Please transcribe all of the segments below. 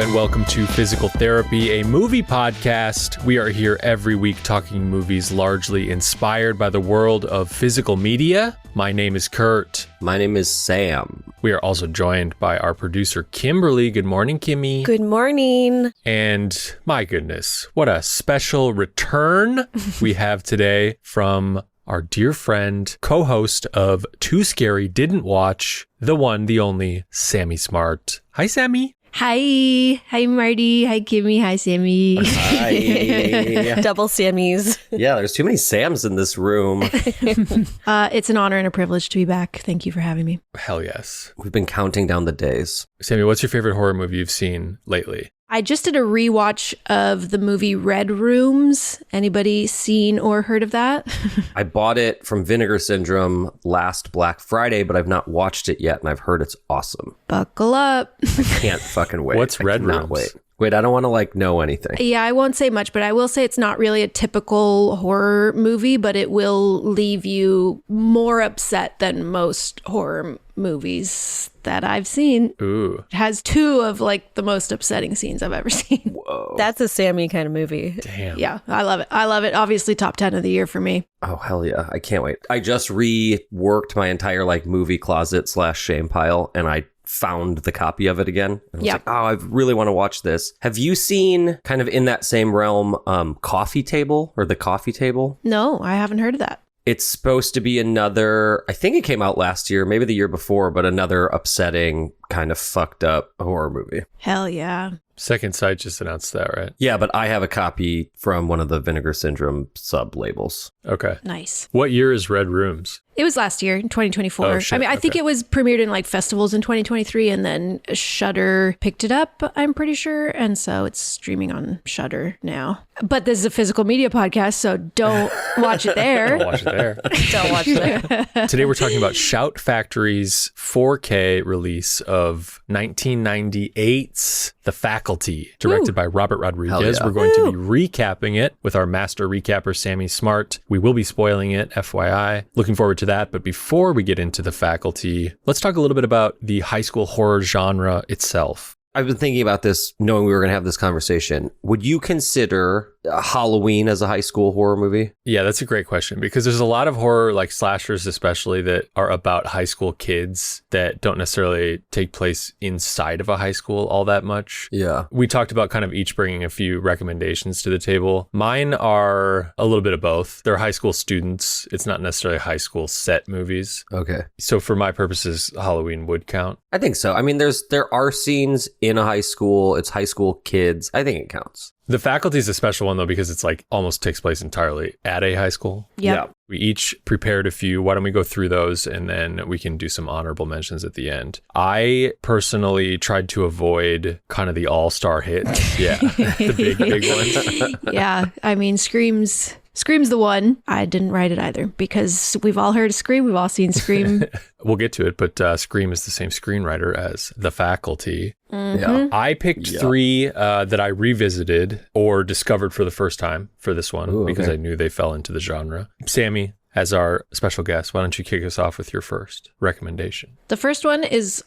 and welcome to Physical Therapy, a movie podcast. We are here every week talking movies largely inspired by the world of physical media. My name is Kurt. My name is Sam. We are also joined by our producer, Kimberly. Good morning, Kimmy. Good morning. And my goodness, what a special return we have today from our dear friend, co-host of Too Scary Didn't Watch, the one, the only, Sammy Smart. Hi, Sammy. Hi. Hi, Marty. Hi, Kimmy. Hi, Sammy. Hi. Double Sammys. Yeah, there's too many Sams in this room. It's an honor and a privilege to be back. Thank you for having me. Hell yes. We've been counting down the days. Sammy, what's your favorite horror movie you've seen lately? I just did a rewatch of the movie Red Rooms. Anybody seen or heard of that? I bought it from Vinegar Syndrome last Black Friday, but I've not watched it yet, and I've heard it's awesome. Buckle up. I can't fucking wait. What's Red Rooms? Wait, I don't want to know anything. Yeah, I won't say much, but I will say it's not really a typical horror movie, but it will leave you more upset than most horror movies that I've seen. Ooh. It has two of the most upsetting scenes I've ever seen. Whoa. That's a Sammy kind of movie. Damn. Yeah, I love it. I love it. Obviously top 10 of the year for me. Oh, hell yeah. I can't wait. I just reworked my entire movie closet / shame pile, and I found the copy of it again. And I was like, oh, I really want to watch this. Have you seen, kind of in that same realm, Coffee Table or The Coffee Table? No, I haven't heard of that. It's supposed to be another, I think it came out last year, maybe the year before, but another upsetting, kind of fucked up horror movie. Hell yeah. Second Sight just announced that, right? Yeah, but I have a copy from one of the Vinegar Syndrome sub-labels. Okay. Nice. What year is Red Rooms? It was last year, in 2024. Oh, shit. I think Okay. it was premiered in festivals in 2023, and then Shudder picked it up, I'm pretty sure. And so it's streaming on Shudder now. But this is a physical media podcast, so don't watch it there. I'll watch it there. Don't watch that. Today we're talking about Shout Factory's 4K release of 1998's The Faculty, directed by Robert Rodriguez. Yeah. We're going to be recapping it with our master recapper, Sammy Smart. We will be spoiling it, FYI. Looking forward to that. But before we get into The Faculty, let's talk a little bit about the high school horror genre itself. I've been thinking about this, knowing we were going to have this conversation. Would you consider Halloween as a high school horror movie? Yeah, that's a great question, because there's a lot of horror, like slashers especially, that are about high school kids that don't necessarily take place inside of a high school all that much. Yeah. We talked about kind of each bringing a few recommendations to the table. Mine are a little bit of both. They're high school students. It's not necessarily high school set movies. Okay. So for my purposes, Halloween would count. I think so. I mean, there are scenes in a high school. It's high school kids. I think it counts. The Faculty is a special one, though, because it's almost takes place entirely at a high school. Yep. Yeah. We each prepared a few. Why don't we go through those, and then we can do some honorable mentions at the end. I personally tried to avoid kind of the all-star hits. Yeah, the big ones. Yeah, I mean, Scream's the one. I didn't write it either, because we've all heard of Scream. We've all seen Scream. We'll get to it, but Scream is the same screenwriter as The Faculty. Mm-hmm. Yeah. I picked three that I revisited or discovered for the first time for this one. Ooh, because okay. I knew they fell into the genre. Sammy, as our special guest, why don't you kick us off with your first recommendation? The first one is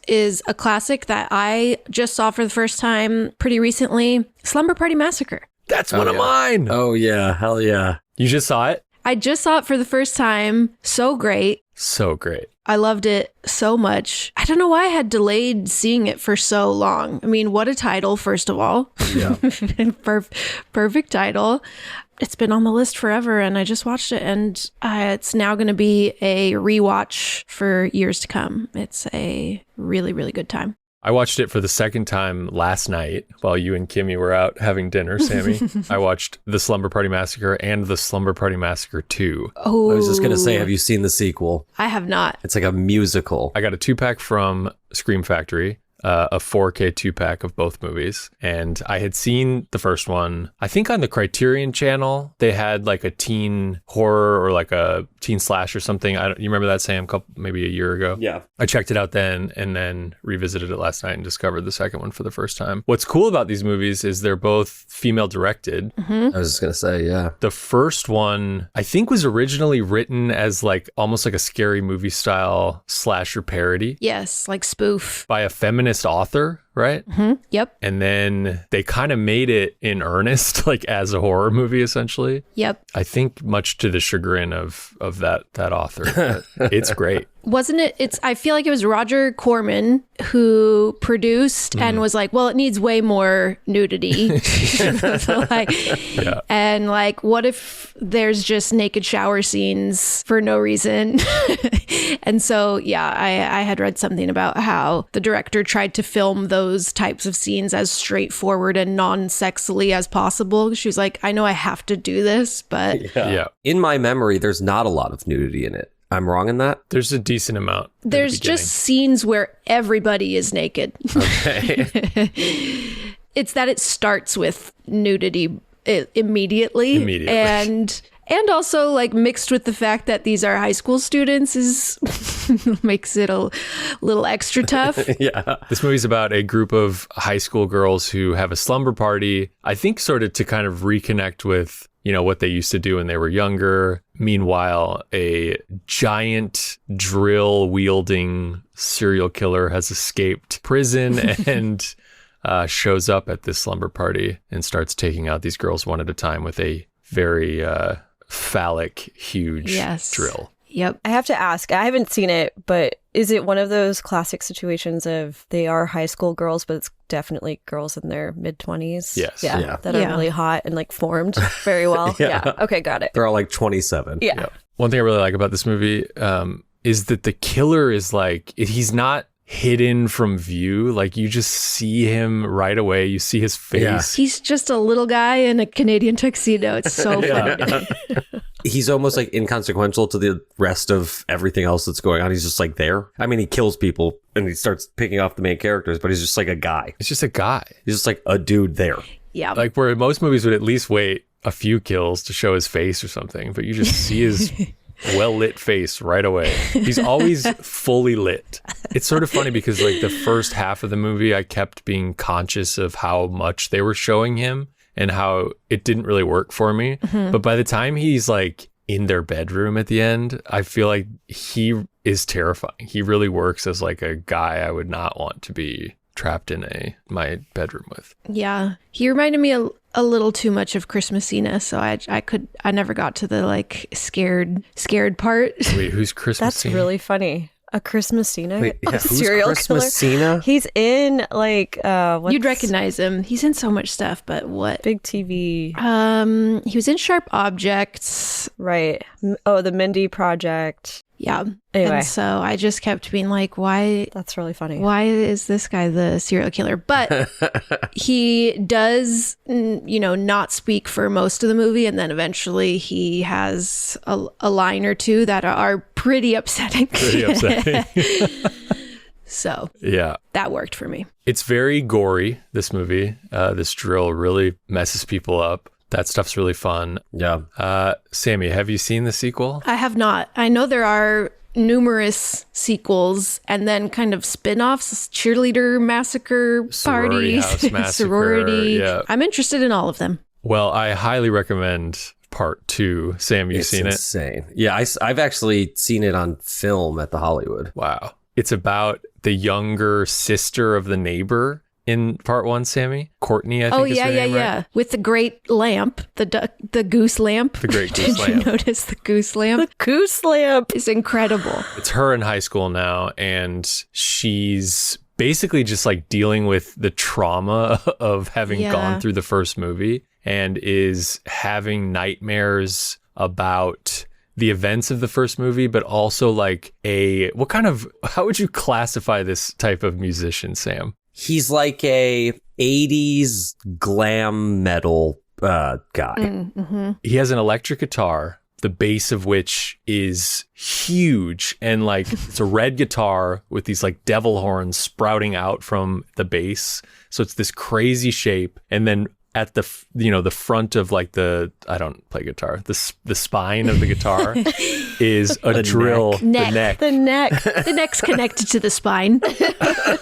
a classic that I just saw for the first time pretty recently, Slumber Party Massacre. That's one of mine. Oh, yeah. Hell yeah. You just saw it? I just saw it for the first time. So great. So great. I loved it so much. I don't know why I had delayed seeing it for so long. I mean, what a title, first of all. Yeah. Perfect title. It's been on the list forever, and I just watched it, and it's now going to be a rewatch for years to come. It's a really, really good time. I watched it for the second time last night while you and Kimmy were out having dinner, Sammy. I watched The Slumber Party Massacre and The Slumber Party Massacre 2. Oh, I was just going to say, have you seen the sequel? I have not. It's like a musical. I got a 2-pack from Scream Factory. A 4K 2-pack of both movies. And I had seen the first one, I think on the Criterion channel, they had a teen horror or a teen slash or something. You remember that, Sam, maybe a year ago? Yeah. I checked it out then and then revisited it last night and discovered the second one for the first time. What's cool about these movies is they're both female directed. Mm-hmm. I was just going to say, yeah. The first one, I think, was originally written as almost like a scary movie style slasher parody. Yes, spoof. By a feminist author, right? Yep. And then they kind of made it in earnest, like as a horror movie, essentially. Yep. I think much to the chagrin of that author. But it's great. Wasn't it? I feel like it was Roger Corman who produced and was like, well, it needs way more nudity. So and like, what if there's just naked shower scenes for no reason? And so, yeah, I had read something about how the director tried to film those types of scenes as straightforward and non-sexily as possible. She was like, I know I have to do this, but Yeah. In my memory, there's not a lot of nudity in it. I'm wrong in that? There's a decent amount. at the there's beginning. just scenes where everybody is naked. Okay. It's that it starts with nudity immediately. And also like mixed with the fact that these are high school students is makes it a little extra tough. Yeah. This movie's about a group of high school girls who have a slumber party, I think sort of to kind of reconnect with, what they used to do when they were younger. Meanwhile, a giant drill wielding serial killer has escaped prison and shows up at this slumber party and starts taking out these girls one at a time with a very phallic, huge drill. Yep. I have to ask, I haven't seen it, but is it one of those classic situations of they are high school girls, but it's definitely girls in their mid-20s? Yes. Yeah. That are really hot and like formed very well. Yeah. Okay, got it. They're all like 27. Yeah. One thing I really like about this movie is that the killer is like, he's not hidden from view. Like you just see him right away. You see his face. Yeah. He's just a little guy in a Canadian tuxedo. It's so funny to me. He's almost like inconsequential to the rest of everything else that's going on. He's just like there. I mean, he kills people and he starts picking off the main characters, but he's just like a guy. It's just a guy. He's just like a dude there. Yeah. Like where most movies would at least wait a few kills to show his face or something, but you just see his well-lit face right away. He's always fully lit. It's sort of funny because like the first half of the movie, I kept being conscious of how much they were showing him and how it didn't really work for me. But by the time he's like in their bedroom at the end, I feel like he is terrifying. He really works as like a guy I would not want to be trapped in my bedroom with. Yeah. He reminded me a little too much of Christmasina, so I never got to the like scared part. Wait, who's Christmas? That's really funny. A Christmasina? Wait, yeah, A serial who's killer? Christmasina? He's in like You'd recognize him. He's in so much stuff, but what? big TV. He was in Sharp Objects. Right. Oh, the Mindy Project. Yeah. Anyway. And so I just kept being like, why That's really funny. is this guy the serial killer? But he does, not speak for most of the movie. And then eventually he has a line or two that are pretty upsetting. Pretty upsetting. So Yeah. that worked for me. It's very gory, this movie. This drill really messes people up. That stuff's really fun. Yeah. Sammy, have you seen the sequel? I have not. I know there are numerous sequels and then kind of spin-offs, cheerleader massacre Sorority parties, House Massacre, sorority. yeah. I'm interested in all of them. Well, I highly recommend part 2. Sam, you've It's seen it? insane. Yeah, I've actually seen it on film at the Hollywood. Wow. It's about the younger sister of the neighbor in part 1, Sammy. Courtney, I think is her name, right? With the great lamp, the goose lamp. The great goose Did you lamp. notice the goose lamp? Goose lamp. Is incredible. It's her in high school now, and she's basically just like dealing with the trauma of having Yeah. gone through the first movie and is having nightmares about the events of the first movie, but also like how would you classify this type of musician, Sam? He's like a 80s glam metal guy. Mm-hmm. He has an electric guitar, the bass of which is huge, and like it's a red guitar with these like devil horns sprouting out from the bass. So it's this crazy shape, and then at the the front of like I don't play guitar, the spine of the guitar is a drill. Neck. The neck. The neck's connected to the spine.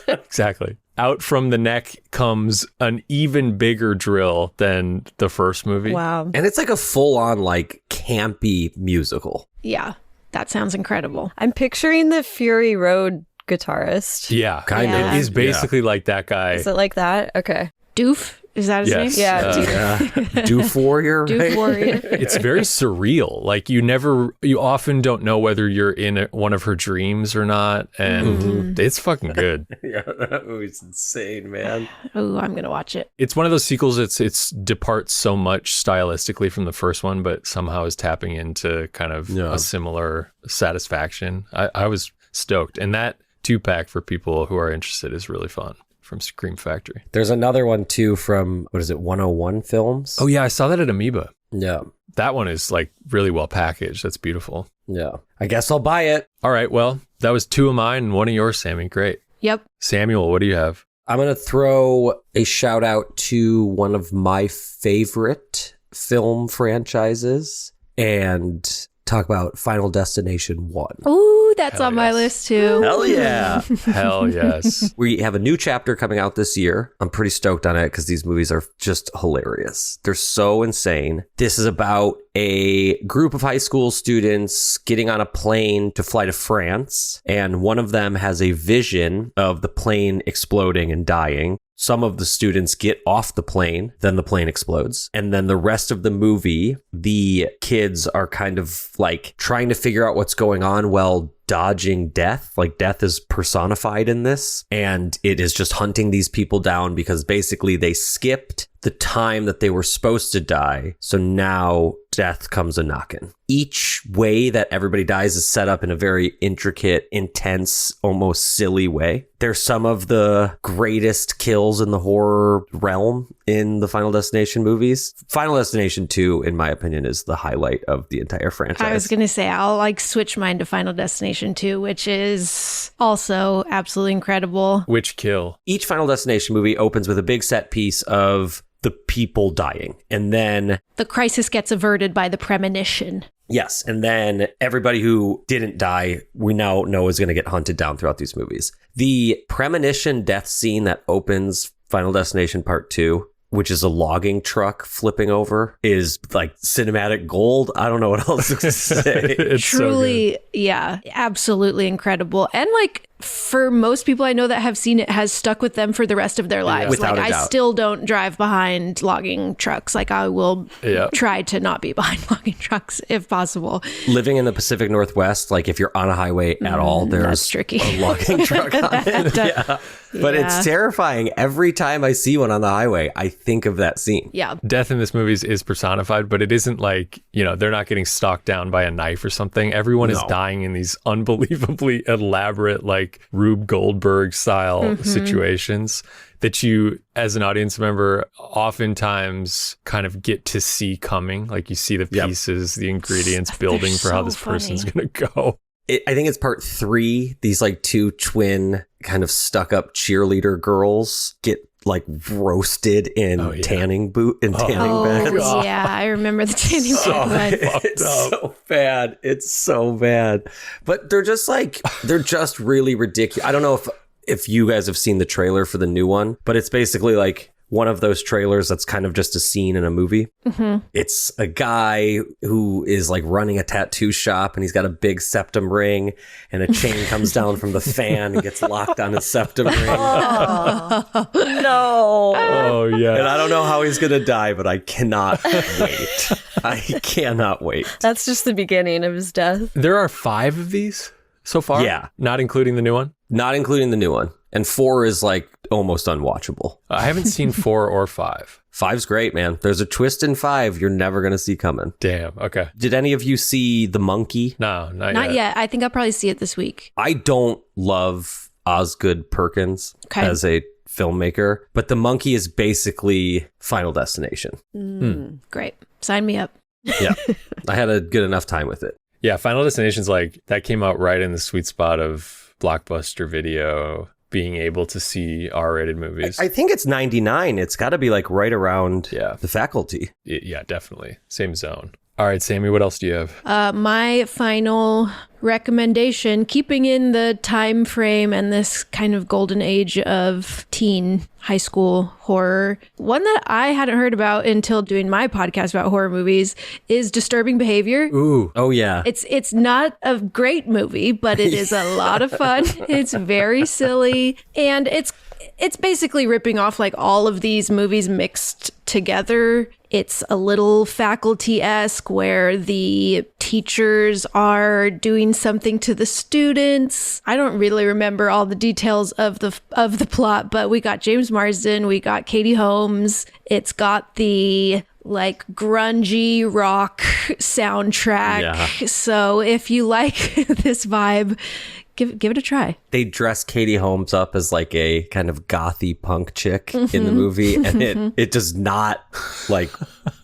Exactly. Out from the neck comes an even bigger drill than the first movie. Wow. And it's like a full-on like campy musical. Yeah, that sounds incredible. I'm picturing the Fury Road guitarist. Yeah, Kind of. It is basically like that guy. Is it like that? Okay. Doof? Is that his Yes. name? Yeah. Doof Warrior, Doof right? Warrior. It's very surreal. Like you often don't know whether you're in one of her dreams or not, and it's fucking good. Yeah, that movie's insane, man. Oh, I'm going to watch it. It's one of those sequels. It's departs so much stylistically from the first one, but somehow is tapping into kind of Yeah. a similar satisfaction. I was stoked, and that 2-pack for people who are interested is really fun from Scream Factory. There's another one too from, what is it, 101 Films? Oh yeah, I saw that at Amoeba. Yeah. That one is like really well packaged. That's beautiful. Yeah. I guess I'll buy it. All right, well, that was 2 of mine and 1 of yours, Sammy. Great. Yep. Samuel, what do you have? I'm going to throw a shout out to one of my favorite film franchises and talk about Final Destination 1. Ooh, that's Hell on my yes. list too. Hell yeah. Hell yes. We have a new chapter coming out this year. I'm pretty stoked on it because these movies are just hilarious. They're so insane. This is about a group of high school students getting on a plane to fly to France, and one of them has a vision of the plane exploding and dying. Some of the students get off the plane, then the plane explodes. And then the rest of the movie, the kids are kind of like trying to figure out what's going on while dodging death. Like death is personified in this, and it is just hunting these people down because basically they skipped the time that they were supposed to die. So now death comes a knocking. Each way that everybody dies is set up in a very intricate, intense, almost silly way. They're some of the greatest kills in the horror realm in the Final Destination movies. Final Destination 2, in my opinion, is the highlight of the entire franchise. I was going to say, I'll like switch mine to Final Destination 2, which is also absolutely incredible. Which kill? Each Final Destination movie opens with a big set piece of the people dying. And then, The crisis gets averted by the premonition. yes, and then everybody who didn't die, we now know is going to get hunted down throughout these movies. The premonition death scene that opens Final Destination Part 2, which is a logging truck flipping over, is like cinematic gold. I don't know what else to say. It's so good. Truly, yeah, absolutely incredible. And like for most people I know that have seen it, has stuck with them for the rest of their lives. Without like a I doubt. still don't drive behind logging trucks. Like I will Yeah. try to not be behind logging trucks if possible. Living in the Pacific Northwest, like if you're on a highway at all, there's that's tricky. a logging truck on it. Yeah. But Yeah. it's terrifying. Every time I see one on the highway, I think of that scene. Yeah. Death in this movie is personified, but it isn't like, they're not getting stalked down by a knife or something. Everyone is No. dying in these unbelievably elaborate, like Rube Goldberg style situations that you, as an audience member, oftentimes kind of get to see coming. Like you see the Yep. pieces, the ingredients They're building for how so this person's funny. going to go. I think it's part 3. These like 2 twin kind of stuck up cheerleader girls get like roasted in Oh, yeah. tanning tanning Oh, beds. God. yeah. I remember the tanning So, bed. it's so bad. It's so bad. But they're just really ridiculous. I don't know if you guys have seen the trailer for the new one, but it's basically like one of those trailers that's kind of just a scene in a movie. It's a guy who is like running a tattoo shop, and he's got a big septum ring, and a chain comes down from the fan and gets locked on his septum ring. No. Oh, And yeah. I don't know how he's going to die, but I cannot wait. I cannot wait. That's just the beginning of his death. There are 5 of these so far? Yeah. Not including the new one? Not including the new one. And 4 is like almost unwatchable. I haven't seen 4 or 5. 5's great, man. There's a twist in 5 you're never going to see coming. Damn. Okay. Did any of you see The Monkey? No, not Not yet. yet. I think I'll probably see it this week. I don't love Osgood Perkins Okay. as a filmmaker, but The Monkey is basically Final Destination. Great. Sign me up. Yeah. I had a good enough time with it. Yeah, Final Destination's like, that came out right in the sweet spot of Blockbuster Video being able to see R-rated movies. I think it's 99. It's got to be like right around Yeah. The Faculty. Yeah, definitely. Same zone. All right, Sammy, what else do you have? My final recommendation, keeping in the time frame and this kind of golden age of teen high school horror, one that I hadn't heard about until doing my podcast about horror movies is Disturbing Behavior. Ooh. Oh, yeah. It's not a great movie, but it is a lot of fun. It's very silly, and it's basically ripping off like all of these movies mixed together. It's a little Faculty-esque where the teachers are doing something to the students. I don't really remember all the details of the plot, but we got James Marsden, we got Katie Holmes. It's got the like grungy rock soundtrack. Yeah. So if you like this vibe, give it a try. They dress Katie Holmes up as like a kind of gothy punk chick in the movie, and it does not like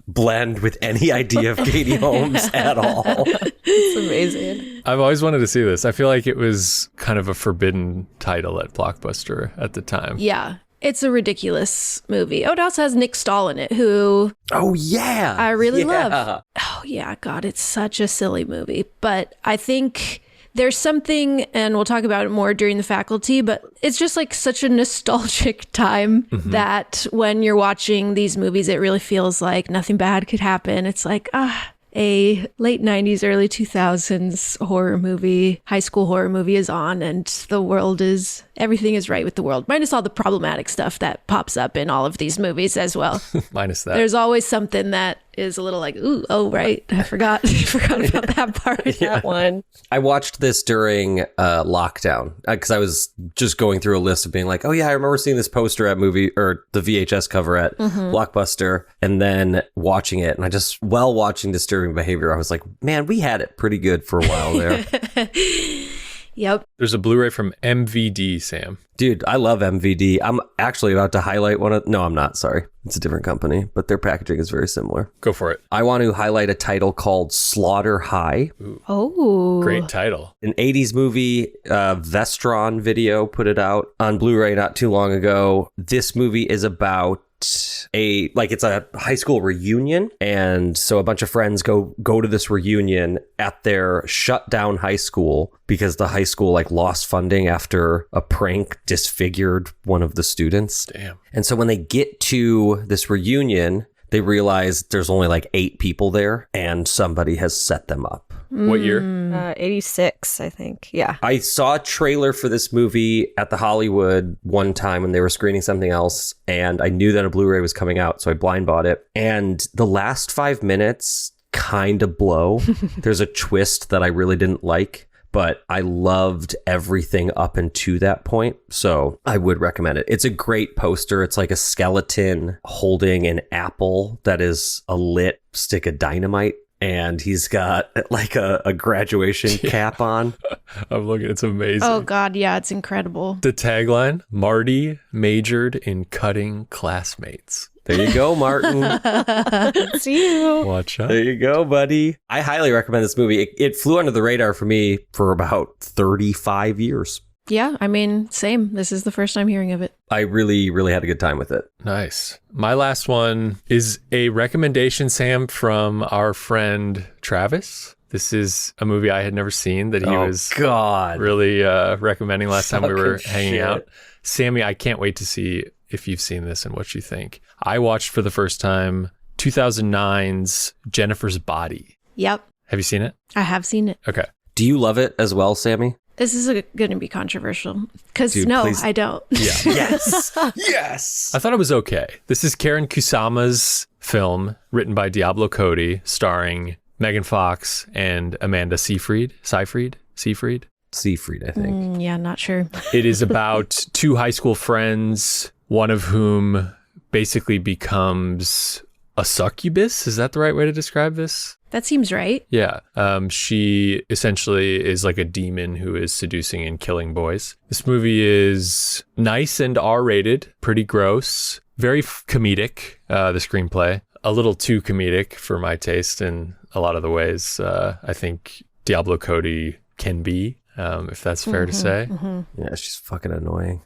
blend with any idea of Katie Holmes at all. It's amazing. I've always wanted to see this. I feel like it was kind of a forbidden title at Blockbuster at the time. Yeah. It's a ridiculous movie. Oh, it also has Nick Stahl in it, who Oh, yeah. I really Yeah. love. Oh, yeah. God, it's such a silly movie. But I think there's something, and we'll talk about it more during the faculty, but it's just like such a nostalgic time that when you're watching these movies, it really feels like nothing bad could happen. It's like, a late 90s, early 2000s horror movie, high school horror movie is on, and everything is right with the world, minus all the problematic stuff that pops up in all of these movies as well. Minus that. There's always something that is a little like, ooh, oh, right. I forgot about that part. That one. I watched this during lockdown because I was just going through a list of being like, oh, yeah, I remember seeing this poster at movie or the VHS cover at Blockbuster, and then watching it. And I just, while watching Disturbing Behavior, I was like, man, we had it pretty good for a while there. Yep. There's a Blu-ray from MVD, Sam. Dude, I love MVD. I'm actually about to highlight no, I'm not. Sorry. It's a different company, but their packaging is very similar. Go for it. I want to highlight a title called Slaughter High. Oh. Great title. An 80s movie, Vestron Video put it out on Blu-ray not too long ago. This movie is about it's a high school reunion, and so a bunch of friends go to this reunion at their shut down high school because the high school like lost funding after a prank disfigured one of the students. Damn. And so when they get to this reunion, they realize there's only like 8 people there and somebody has set them up. What year? 86, I think. Yeah. I saw a trailer for this movie at the Hollywood one time when they were screening something else, and I knew that a Blu-ray was coming out, so I blind bought it. And the last 5 minutes kind of blow. There's a twist that I really didn't like, but I loved everything up until that point, so I would recommend it. It's a great poster. It's like a skeleton holding an apple that is a lit stick of dynamite. And he's got like a graduation cap on. I'm looking. It's amazing. Oh, God. Yeah, it's incredible. The tagline, Marty majored in cutting classmates. There you go, Martin. It's you. Watch out. There you go, buddy. I highly recommend this movie. It flew under the radar for me for about 35 years. Yeah, I mean, same. This is the first time hearing of it. I really, really had a good time with it. Nice. My last one is a recommendation, Sam, from our friend Travis. This is a movie I had never seen that he was really recommending last time we were hanging out. Sammy, I can't wait to see if you've seen this and what you think. I watched for the first time 2009's Jennifer's Body. Yep. Have you seen it? I have seen it. Okay. Do you love it as well, Sammy? This is going to be controversial because please. I don't. Yeah. Yes. Yes. I thought it was okay. This is Karen Kusama's film written by Diablo Cody, starring Megan Fox and Amanda Seyfried, I think. Yeah, not sure. It is about 2 high school friends, one of whom basically becomes a succubus. Is that the right way to describe this? That seems right. Yeah. She essentially is like a demon who is seducing and killing boys. This movie is nice and R-rated, pretty gross, very comedic, the screenplay. A little too comedic for my taste in a lot of the ways I think Diablo Cody can be, if that's fair to say. Yeah, she's fucking annoying.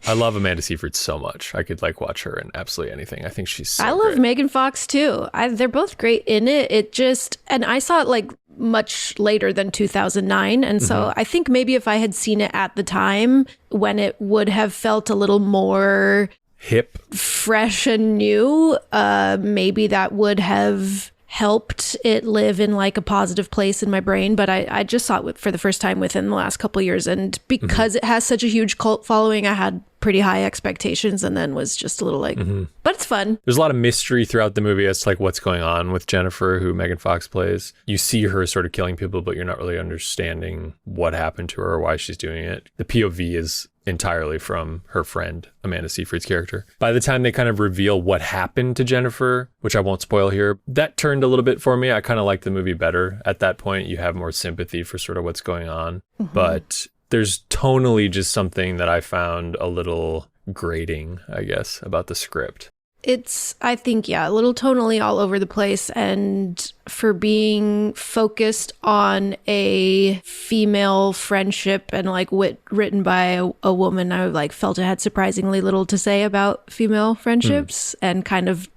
I love Amanda Seyfried so much. I could like watch her in absolutely anything. I think she's so I love great. Megan Fox too. They're both great in it. It just, and I saw it like much later than 2009. And so I think maybe if I had seen it at the time when it would have felt a little more hip, fresh and new, maybe that would have helped it live in like a positive place in my brain. But I just saw it for the first time within the last couple of years. And because it has such a huge cult following, I had pretty high expectations and then was just a little like, but it's fun. There's a lot of mystery throughout the movie as to like what's going on with Jennifer, who Megan Fox plays. You see her sort of killing people, but you're not really understanding what happened to her or why she's doing it. The POV is entirely from her friend, Amanda Seyfried's character. By the time they kind of reveal what happened to Jennifer, which I won't spoil here, that turned a little bit for me. I kind of liked the movie better. At that point, you have more sympathy for sort of what's going on. But there's tonally just something that I found a little grating, I guess, about the script. It's, I think, a little tonally all over the place. And for being focused on a female friendship and like written by a woman, I like felt it had surprisingly little to say about female friendships and kind of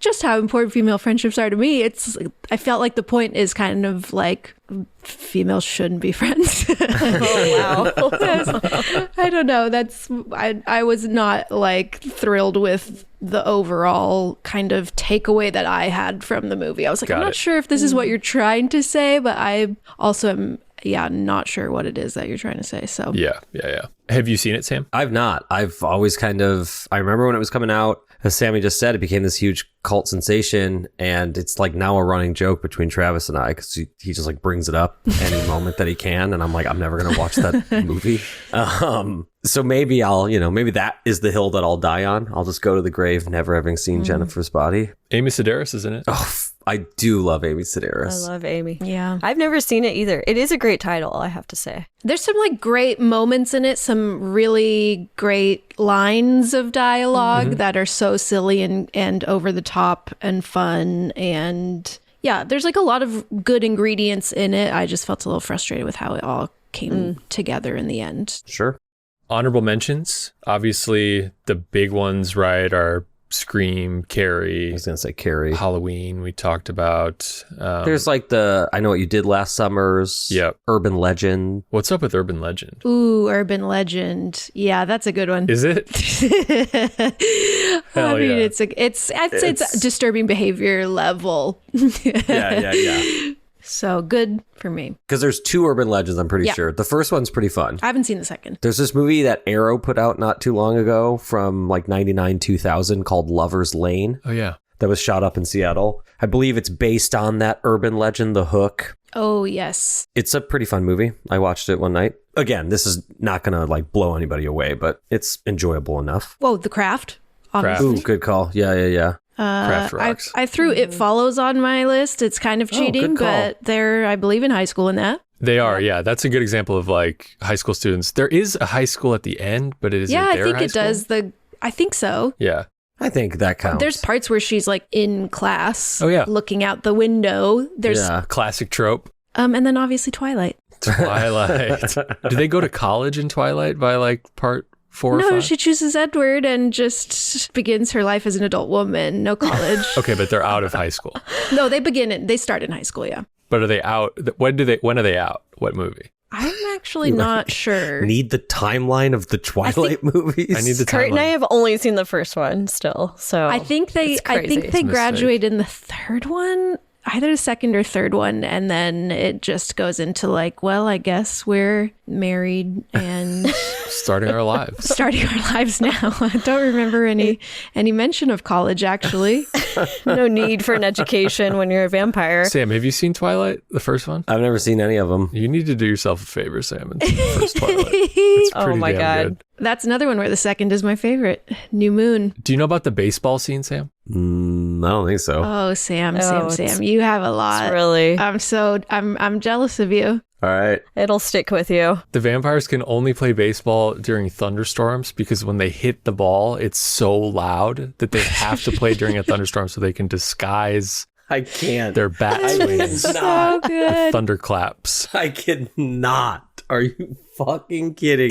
just how important female friendships are to me. I felt like the point is kind of like females shouldn't be friends. Oh, wow. I don't know. I was not like thrilled with the overall kind of takeaway that I had from the movie. I was like, I'm not sure if this is what you're trying to say, but I also am, not sure what it is that you're trying to say. So Yeah. Have you seen it, Sam? I've not. I've always I remember when it was coming out, as Sammy just said, it became this huge cult sensation, and it's like now a running joke between Travis and I, because he just like brings it up any moment that he can, and I'm like, I'm never gonna watch that movie. So maybe maybe that is the hill that I'll die on. I'll just go to the grave never having seen Jennifer's body. Amy Sedaris is in it. Oh, I do love Amy Sedaris. I love Amy. yeah. I've never seen it either. It is a great title, I have to say. There's some like great moments in it, some really great lines of dialogue that are so silly and over the top and fun. And yeah, there's like a lot of good ingredients in it. I just felt a little frustrated with how it all came together in the end. Sure. Honorable mentions. Obviously, the big ones, right, are Scream, I Carrie, was gonna say Carrie. Halloween. We talked about. There's like I Know What You Did Last Summer's. Yep. Urban Legend. What's up with Urban Legend? Ooh, Urban Legend. Yeah, that's a good one. Is it? I mean, yeah. I'd say it's disturbing behavior level. Yeah. So good for me. Because there's 2 Urban Legends, I'm pretty Yeah. sure. The first one's pretty fun. I haven't seen the second. There's this movie that Arrow put out not too long ago from like 99, 2000 called Lover's Lane Oh, yeah. that was shot up in Seattle. I believe it's based on that urban legend, The Hook. Oh, yes. It's a pretty fun movie. I watched it one night. Again, this is not going to like blow anybody away, but it's enjoyable enough. Whoa, The Craft. Obviously. Ooh, good call. Yeah. Craft rocks. I threw It Follows on my list. It's kind of cheating, good call. but they're, I believe, in high school in that. They are, yeah. That's a good example of like high school students. There is a high school at the end, but it isn't Yeah, I their think high it school? does. I think so. Yeah. I think that counts. There's parts where she's like in class, Oh, yeah. looking out the window. There's, Yeah. Classic trope. and then obviously Twilight. Twilight. Do they go to college in Twilight by like part 4 or No, 5? she chooses Edward and just begins her life as an adult woman. No college. Okay, but they're out of high school. No, they start in high school. Yeah. But are they out? When are they out? What movie? I'm actually not sure. Need the timeline of the Twilight movies? I need the Kurt and I timeline. have only seen the first one still, so I think they it's crazy. graduate in the third one, either the second or third one, and then it just goes into like, well, I guess we're married and Starting our lives. starting our lives now. I don't remember any mention of college actually. no need for an education when you're a vampire. Sam, have you seen Twilight, the first one? I've never seen any of them. You need to do yourself a favor, Sam, and see the first Twilight. It's Oh pretty my damn God. good. That's another one where the second is my favorite. New Moon. Do you know about the baseball scene, Sam? I don't think so. Oh, Sam, Oh, Sam, you have a It's lot. really, I'm jealous of you. All right. it'll stick with you. The vampires can only play baseball during thunderstorms because when they hit the ball, it's so loud that they have to play during a thunderstorm so they can disguise I can't. their bat swings So good. with thunderclaps. I cannot. Are you fucking kidding?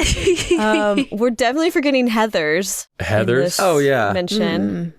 We're definitely forgetting Heathers. Heathers? Oh, yeah. Mention.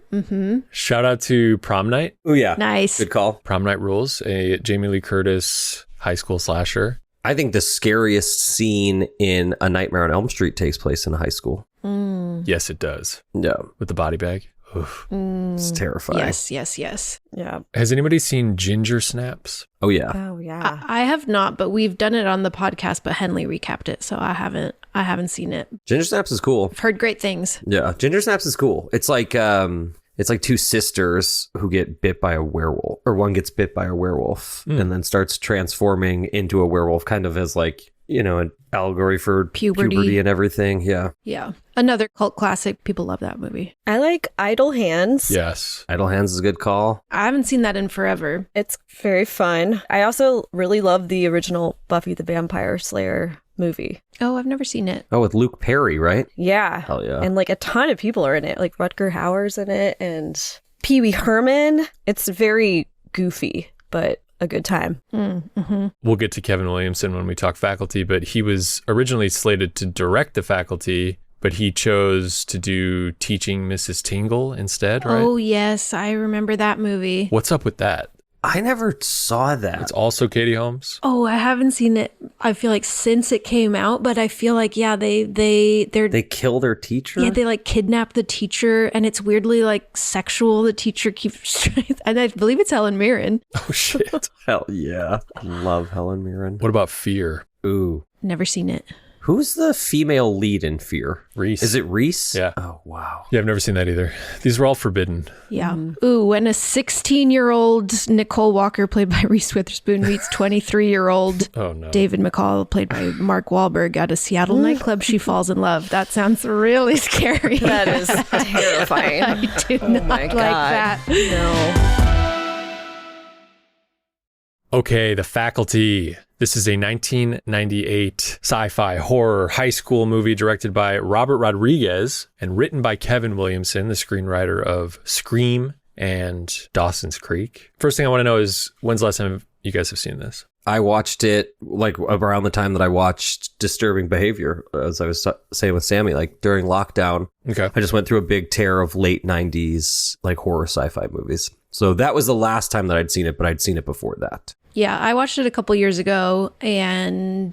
Shout out to Prom Night. Oh, yeah. Nice. Good call. Prom Night Rules, a Jamie Lee Curtis high school slasher. I think the scariest scene in A Nightmare on Elm Street takes place in high school. Yes, it does. Yeah. With the body bag. Oof. It's terrifying. Yes. Yeah. Has anybody seen Ginger Snaps? Oh, yeah. Oh, yeah. I have not, but we've done it on the podcast, but Henley recapped it, so I haven't seen it. Ginger Snaps is cool. I've heard great things. Yeah. Ginger Snaps is cool. It's like two sisters who get bit by a werewolf, or one gets bit by a werewolf and then starts transforming into a werewolf, kind of as like, an allegory for puberty and everything. Yeah. Yeah. Another cult classic. People love that movie. I like Idle Hands. Yes. Idle Hands is a good call. I haven't seen that in forever. It's very fun. I also really love the original Buffy the Vampire Slayer movie. Oh, I've never seen it. Oh, with Luke Perry, right? Yeah. Hell yeah. And like a ton of people are in it. Like Rutger Hauer's in it and Pee Wee Herman. It's very goofy, but a good time. We'll get to Kevin Williamson when we talk Faculty, but he was originally slated to direct the Faculty, but he chose to do Teaching Mrs. Tingle instead, right? Oh, yes. I remember that movie. What's up with that? I never saw that. It's also Katie Holmes. Oh, I haven't seen it. I feel like since it came out, but I feel like They kill their teacher? yeah, they like kidnap the teacher, and it's weirdly like sexual. The teacher keeps, and I believe it's Helen Mirren. Oh, shit. Hell yeah. Love Helen Mirren. What about Fear? Ooh. Never seen it. Who's the female lead in Fear? Reese. Is it Reese? Yeah. Oh, wow. Yeah, I've never seen that either. These were all forbidden. Yeah. Ooh, when a 16-year-old Nicole Walker, played by Reese Witherspoon, meets 23-year-old Oh, no. David McCall, played by Mark Wahlberg, at a Seattle nightclub, she falls in love. That sounds really scary. That is terrifying. I do not my like God. that. No. Okay, The Faculty. This is a 1998 sci-fi horror high school movie directed by Robert Rodriguez and written by Kevin Williamson, the screenwriter of Scream and Dawson's Creek. First thing I want to know is, when's the last time you guys have seen this? I watched it like around the time that I watched Disturbing Behavior, as I was saying with Sammy, like during lockdown. Okay. I just went through a big tear of late 90s like horror sci-fi movies. So that was the last time that I'd seen it, but I'd seen it before that. Yeah, I watched it a couple years ago, and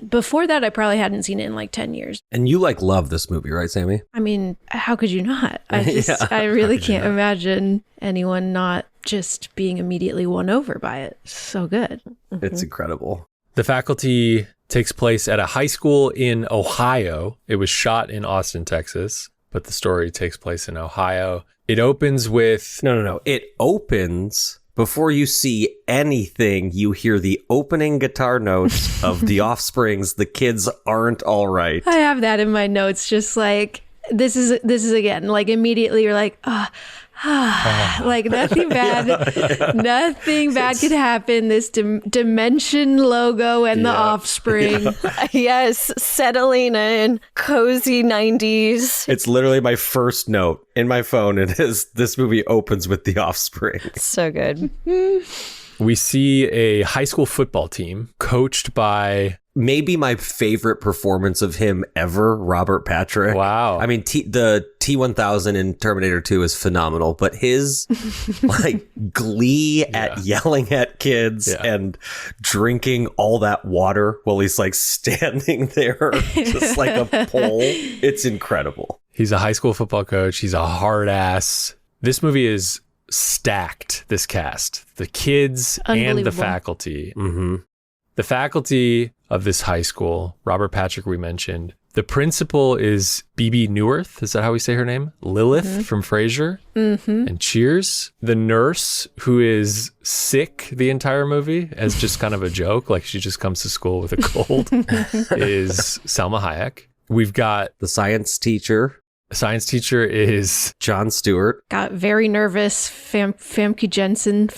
before that, I probably hadn't seen it in like 10 years. And you like love this movie, right, Sammy? I mean, how could you not? I really can't imagine anyone not just being immediately won over by it. So good. It's incredible. The Faculty takes place at a high school in Ohio. It was shot in Austin, Texas, but the story takes place in Ohio. It opens with... No. It opens... Before you see anything, you hear the opening guitar notes of The Offspring's The Kids Aren't All Right. I have that in my notes, just like, this is again, like immediately you're like, like nothing bad, nothing bad could happen. This Dimension logo and The Offspring. Yes, settling in, cozy 90s. It's literally my first note in my phone. It is, this movie opens with The Offspring. So good. We see a high school football team coached by... Maybe my favorite performance of him ever, Robert Patrick. Wow. I mean, the T-1000 in Terminator 2 is phenomenal, but his like glee at yelling at kids and drinking all that water while he's like standing there just like a pole, it's incredible. He's a high school football coach. He's a hard ass. This movie is stacked, this cast. The kids and the faculty. Mm-hmm. The faculty of this high school, Robert Patrick, we mentioned. The principal is Bebe Neuwirth. Is that how we say her name? Lilith from Frasier and Cheers. The nurse, who is sick the entire movie as just kind of a joke, like she just comes to school with a cold, is Salma Hayek. We've got The science teacher. science teacher is Jon Stewart. Got very nervous. Famke Jensen.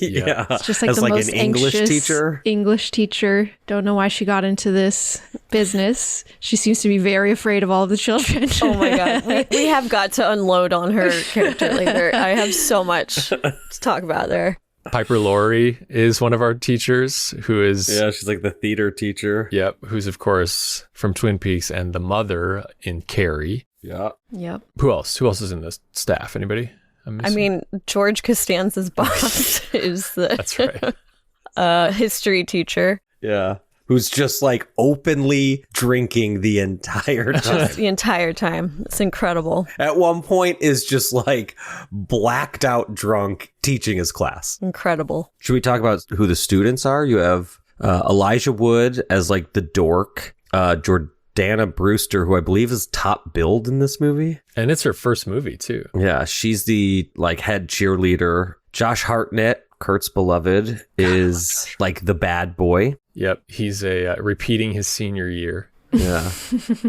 Yeah. It's just like As the like most an English anxious teacher. English teacher. Don't know why she got into this business. She seems to be very afraid of all the children. Oh my God. We have got to unload on her character later. I have so much to talk about there. Piper Laurie is one of our teachers who is... Yeah, she's like the theater teacher. Yep, who's, of course, from Twin Peaks and the mother in Carrie. Yeah. Yep. Who else? Who else is in the staff? Anybody? I mean, George Costanza's boss is the That's right. History teacher. Yeah. Who's just like openly drinking the entire time. Just the entire time. It's incredible. At one point is just like blacked out drunk teaching his class. Incredible. Should we talk about who the students are? You have Elijah Wood as like the dork, Jordana Brewster, who I believe is top billed in this movie. And it's her first movie, too. Yeah, she's the like head cheerleader. Josh Hartnett, Kurt's beloved, is like the bad boy. Yep, he's repeating his senior year. Yeah.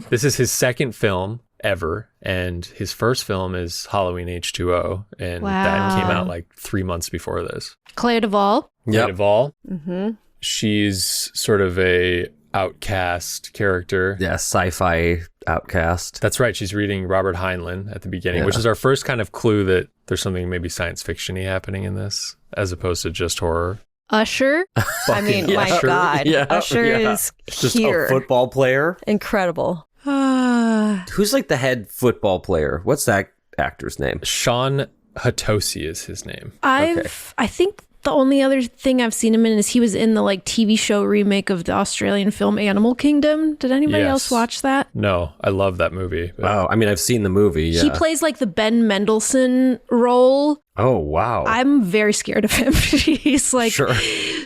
This is his second film ever, and his first film is Halloween H2O, and that came out like 3 months before this. Clea Duvall. Clea Duvall. Mm-hmm. She's sort of a outcast character. Yeah, sci-fi outcast. That's right. She's reading Robert Heinlein at the beginning, which is our first kind of clue that there's something maybe science fiction-y happening in this, as opposed to just horror. Usher. I mean, my Usher. God. Yeah, Usher is Just here. a football player. Incredible. Who's like the head football player? What's that actor's name? Sean Hatosi is his name. I think the only other thing I've seen him in is he was in the like TV show remake of the Australian film Animal Kingdom. Did anybody Yes. else watch that? No, I love that movie. but- Oh, I mean, I've seen the movie. Yeah. He plays like the Ben Mendelsohn role. Oh, wow. I'm very scared of him. He's like Sure.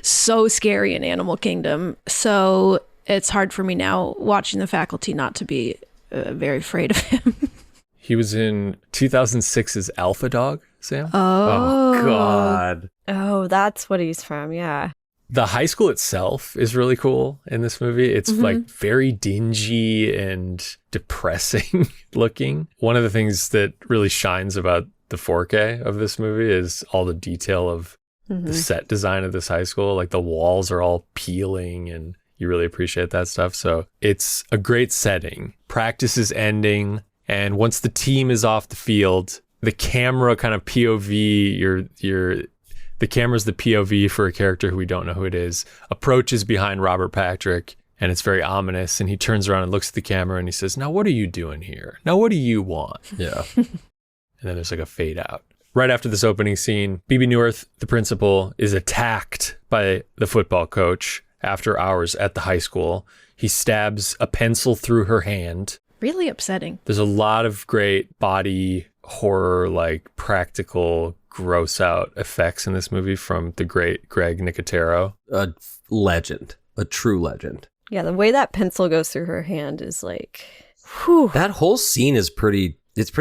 so scary in Animal Kingdom. So it's hard for me now watching The Faculty not to be very afraid of him. He was in 2006's Alpha Dog, Sam. Oh, God. Oh, that's what he's from. Yeah. The high school itself is really cool in this movie. It's like very dingy and depressing looking. One of the things that really shines about the 4K of this movie is all the detail of the set design of this high school. Like the walls are all peeling and you really appreciate that stuff. So it's a great setting. Practice is ending. And once the team is off the field, the camera kind of POV, the camera's the POV for a character who we don't know who it is, approaches behind Robert Patrick, and it's very ominous. And he turns around and looks at the camera and he says, "Now, what are you doing here? Now, what do you want?" Yeah. And then there's like a fade out. Right after this opening scene, Bebe Neuwirth, the principal, is attacked by the football coach after hours at the high school. He stabs a pencil through her hand. Really upsetting. There's a lot of great body horror, like practical, gross out effects in this movie from the great Greg Nicotero. A legend. A true legend. Yeah, the way that pencil goes through her hand is like, whew. That whole scene is pretty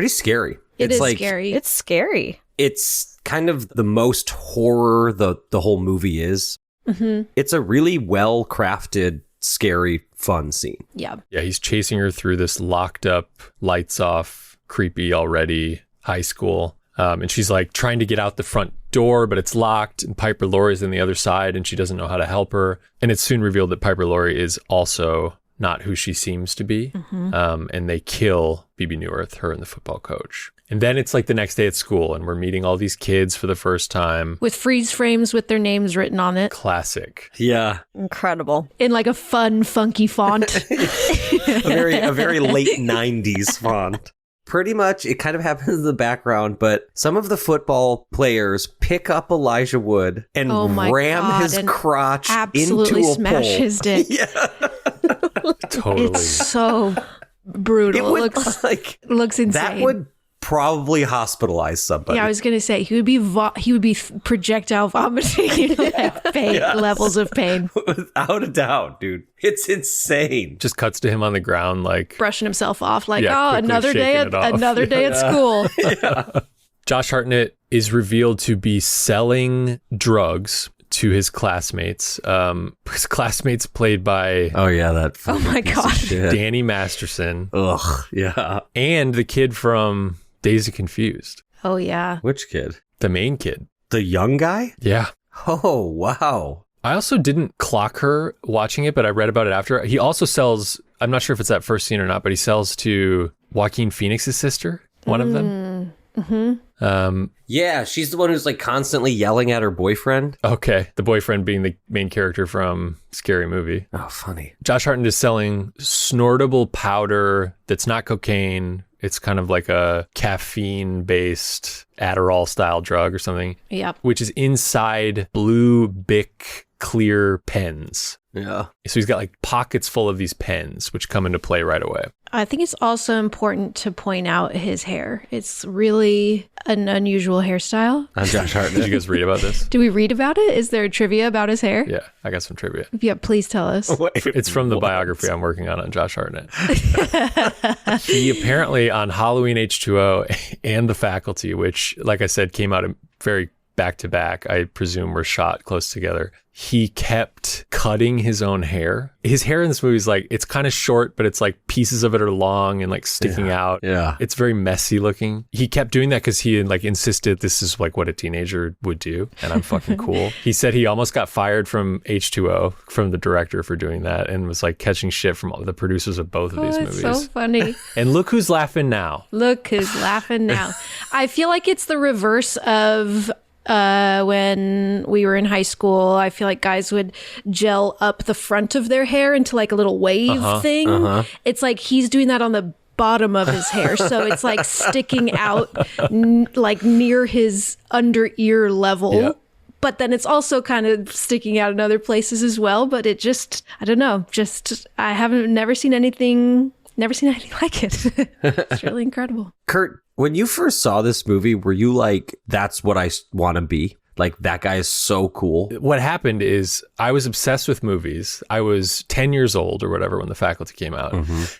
scary. It's like, scary. It's scary. It's kind of the most horror the whole movie is. It's a really well crafted, scary, fun scene. Yeah. Yeah, he's chasing her through this locked up, lights off, creepy already high school. And she's like trying to get out the front door, but it's locked. And Piper Laurie's on the other side and she doesn't know how to help her. And it's soon revealed that Piper Laurie is also not who she seems to be. And they kill Bebe Neuwirth, her and the football coach. And then it's like the next day at school and we're meeting all these kids for the first time. With freeze frames with their names written on it Classic. Yeah. Incredible. in like a fun, funky font. A very late 90s font. Pretty much, it kind of happens in the background, but some of the football players pick up Elijah Wood and Oh my ram God, his and crotch absolutely into a smash pole. his dick. Yeah. Totally. It's so brutal. It would, It looks insane. that would probably hospitalize somebody. Yeah, I was gonna say he would be projectile vomiting like pain, Yes. levels of pain, Without a doubt, dude. It's insane. Just cuts to him on the ground like... brushing himself off like, Yeah, oh, quickly another day shaking it off. another day at school. Josh Hartnett is revealed to be selling drugs to his classmates. His classmates played by Oh, yeah, that Oh my piece of God. shit. Danny Masterson Ugh, yeah. and the kid from Dazed and Confused. Oh yeah, Which kid? The main kid. The young guy? Yeah. Oh, wow. I also didn't clock her watching it, but I read about it after. He also sells, I'm not sure if it's that first scene or not, but he sells to Joaquin Phoenix's sister, one of them. Yeah, she's the one who's like constantly yelling at her boyfriend. Okay. The boyfriend being the main character from Scary Movie. Oh, funny. Josh Hartnett is selling snortable powder that's not cocaine. It's kind of like a caffeine-based Adderall-style drug or something. Yep. Which is inside blue Bic clear pens. Yeah. So he's got like pockets full of these pens, which come into play right away. I think it's also important to point out his hair. It's really an unusual hairstyle. I'm Josh Did Hartnett. you guys read about this? Do we read about it? Is there trivia about his hair? Yeah, I got some trivia. Yeah, please tell us. It's from the biography I'm working on Josh Hartnett. He apparently on Halloween H2O and The Faculty, which, like I said, came out very back to back, I presume were shot close together. He kept cutting his own hair. His hair in this movie is like, it's kind of short, but it's like pieces of it are long and like sticking out. Yeah. It's very messy looking. He kept doing that because he like insisted this is like what a teenager would do. And I'm fucking cool. He said he almost got fired from H2O, from the director for doing that, and was like catching shit from all the producers of both of these It's movies. so funny. And look who's laughing now. Look who's laughing now. I feel like it's the reverse of when we were in high school. I feel like guys would gel up the front of their hair into like a little wave thing. It's like he's doing that on the bottom of his hair, so it's like sticking out like near his under ear level. Yeah. But then it's also kind of sticking out in other places as well. But it just, I don't know, I haven't never seen anything like it. It's really incredible. Kurt, when you first saw this movie, were you like, that's what I want to be? Like, that guy is so cool. What happened is I was obsessed with movies. I was 10 years old or whatever when The Faculty came out.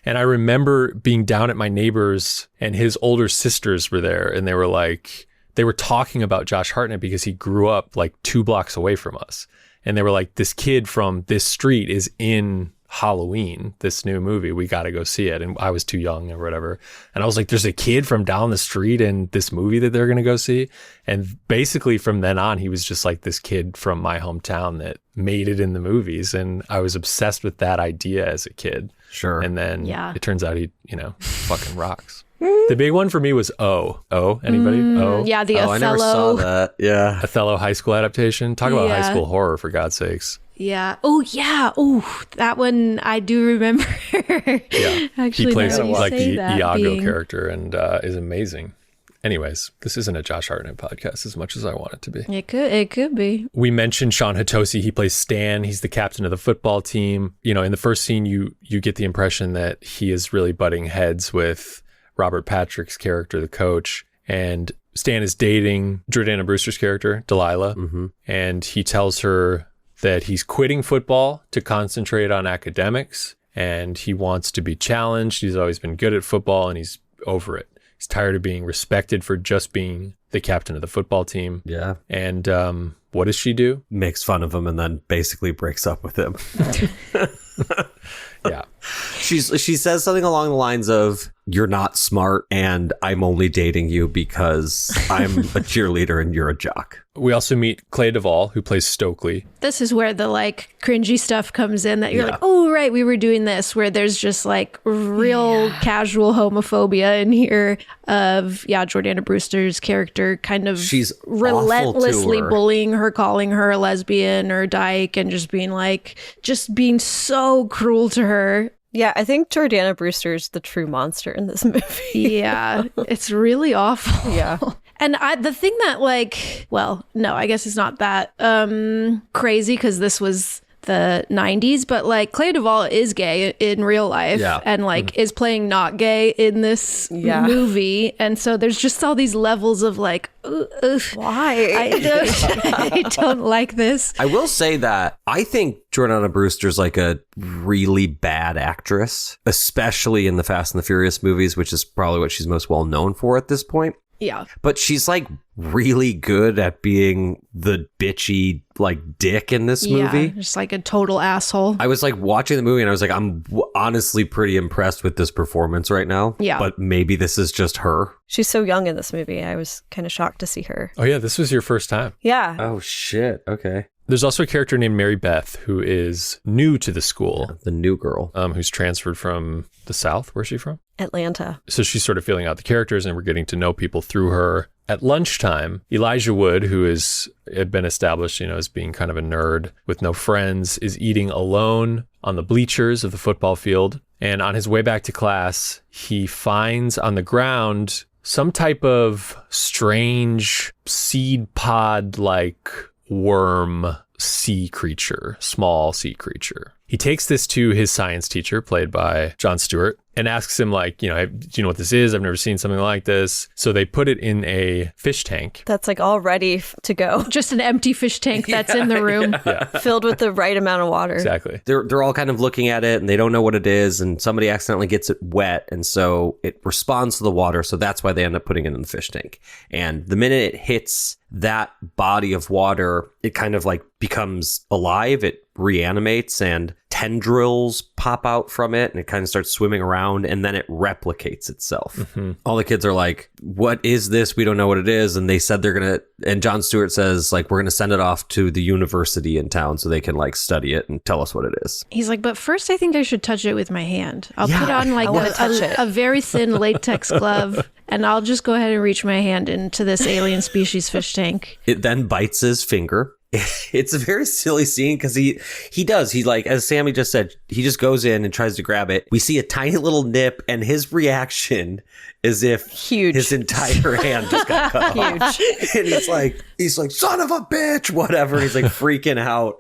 And I remember being down at my neighbor's and his older sisters were there, and they were talking about Josh Hartnett because he grew up like 2 blocks away from us. And they were like, this kid from this street is in Halloween, this new movie, we got to go see it. And I was too young or whatever, and I was like, there's a kid from down the street in this movie that they're gonna go see. And basically from then on, he was just like this kid from my hometown that made it in the movies, and I was obsessed with that idea as a kid. Sure. And then it turns out he fucking rocks. The big one for me was anybody? Yeah, the Othello. I never saw that. Yeah. Othello high school adaptation. Talk about high school horror, for God's sakes. Yeah. Oh, yeah. Oh, that one I do remember. Yeah. Actually, he plays now you like say the that Iago character and is amazing. Anyways, this isn't a Josh Hartnett podcast as much as I want it to be. It could be. We mentioned Sean Hatosi. He plays Stan. He's the captain of the football team. You know, in the first scene, you get the impression that he is really butting heads with Robert Patrick's character, the coach. And Stan is dating Jordana Brewster's character, Delilah. And he tells her that he's quitting football to concentrate on academics, and he wants to be challenged. He's always been good at football, and he's over it. He's tired of being respected for just being the captain of the football team. Yeah. And what does she do? Makes fun of him and then basically breaks up with him. Yeah. She says something along the lines of, you're not smart and I'm only dating you because I'm a cheerleader and you're a jock. We also meet Clea Duvall, who plays Stokely. This is where the like cringy stuff comes in that you're like, oh, right, we were doing this, where there's just like real casual homophobia in here of, Jordana Brewster's character kind of She's relentlessly awful to her. bullying her, calling her a lesbian or dyke, and just being so cruel to her. Yeah, I think Jordana Brewster's the true monster in this movie. Yeah, it's really awful. Yeah. And the thing that I guess it's not that crazy because this was the 90s, but like Clea Duvall is gay in real life and like is playing not gay in this movie. And so there's just all these levels of like, why? I don't like this. I will say that I think Jordana Brewster's like a really bad actress, especially in the Fast and the Furious movies, which is probably what she's most well known for at this point. Yeah. But she's like really good at being the bitchy like dick in this movie. Yeah, just like a total asshole. I was like watching the movie and I was like, I'm honestly pretty impressed with this performance right now. Yeah. But maybe this is just her. She's so young in this movie. I was kind of shocked to see her. Oh, yeah. This was your first time. Yeah. Oh, shit. Okay. There's also a character named Mary Beth who is new to the school, The new girl. who's transferred from the South. Where's she from? Atlanta. So she's sort of filling out the characters, and we're getting to know people through her. At lunchtime, Elijah Wood, who had been established, as being kind of a nerd with no friends, is eating alone on the bleachers of the football field. And on his way back to class, he finds on the ground some type of strange seed pod-like worm sea creature, small sea creature. He takes this to his science teacher, played by Jon Stewart, and asks him, like, hey, do you know what this is? I've never seen something like this. So they put it in a fish tank. That's like all ready to go. Just an empty fish tank that's in the room. Filled with the right amount of water. Exactly. They're all kind of looking at it and they don't know what it is, and somebody accidentally gets it wet, and so it responds to the water, so that's why they end up putting it in the fish tank. And the minute it hits that body of water, it kind of like becomes alive. It reanimates and tendrils pop out from it, and it kind of starts swimming around, and then it replicates itself. Mm-hmm. All the kids are like, what is this? We don't know what it is. And they said and Jon Stewart says, like, we're going to send it off to the university in town so they can like study it and tell us what it is. He's like, but first I think I should touch it with my hand. I'll Yeah, put on like I wanna touch it. a very thin latex glove, and I'll just go ahead and reach my hand into this alien species fish tank. It then bites his finger. It's a very silly scene because he like, as Sammy just said, he just goes in and tries to grab it. We see a tiny little nip, and his reaction is if Huge. his entire hand just got cut off. Huge. And he's like, son of a bitch, whatever. He's like freaking out.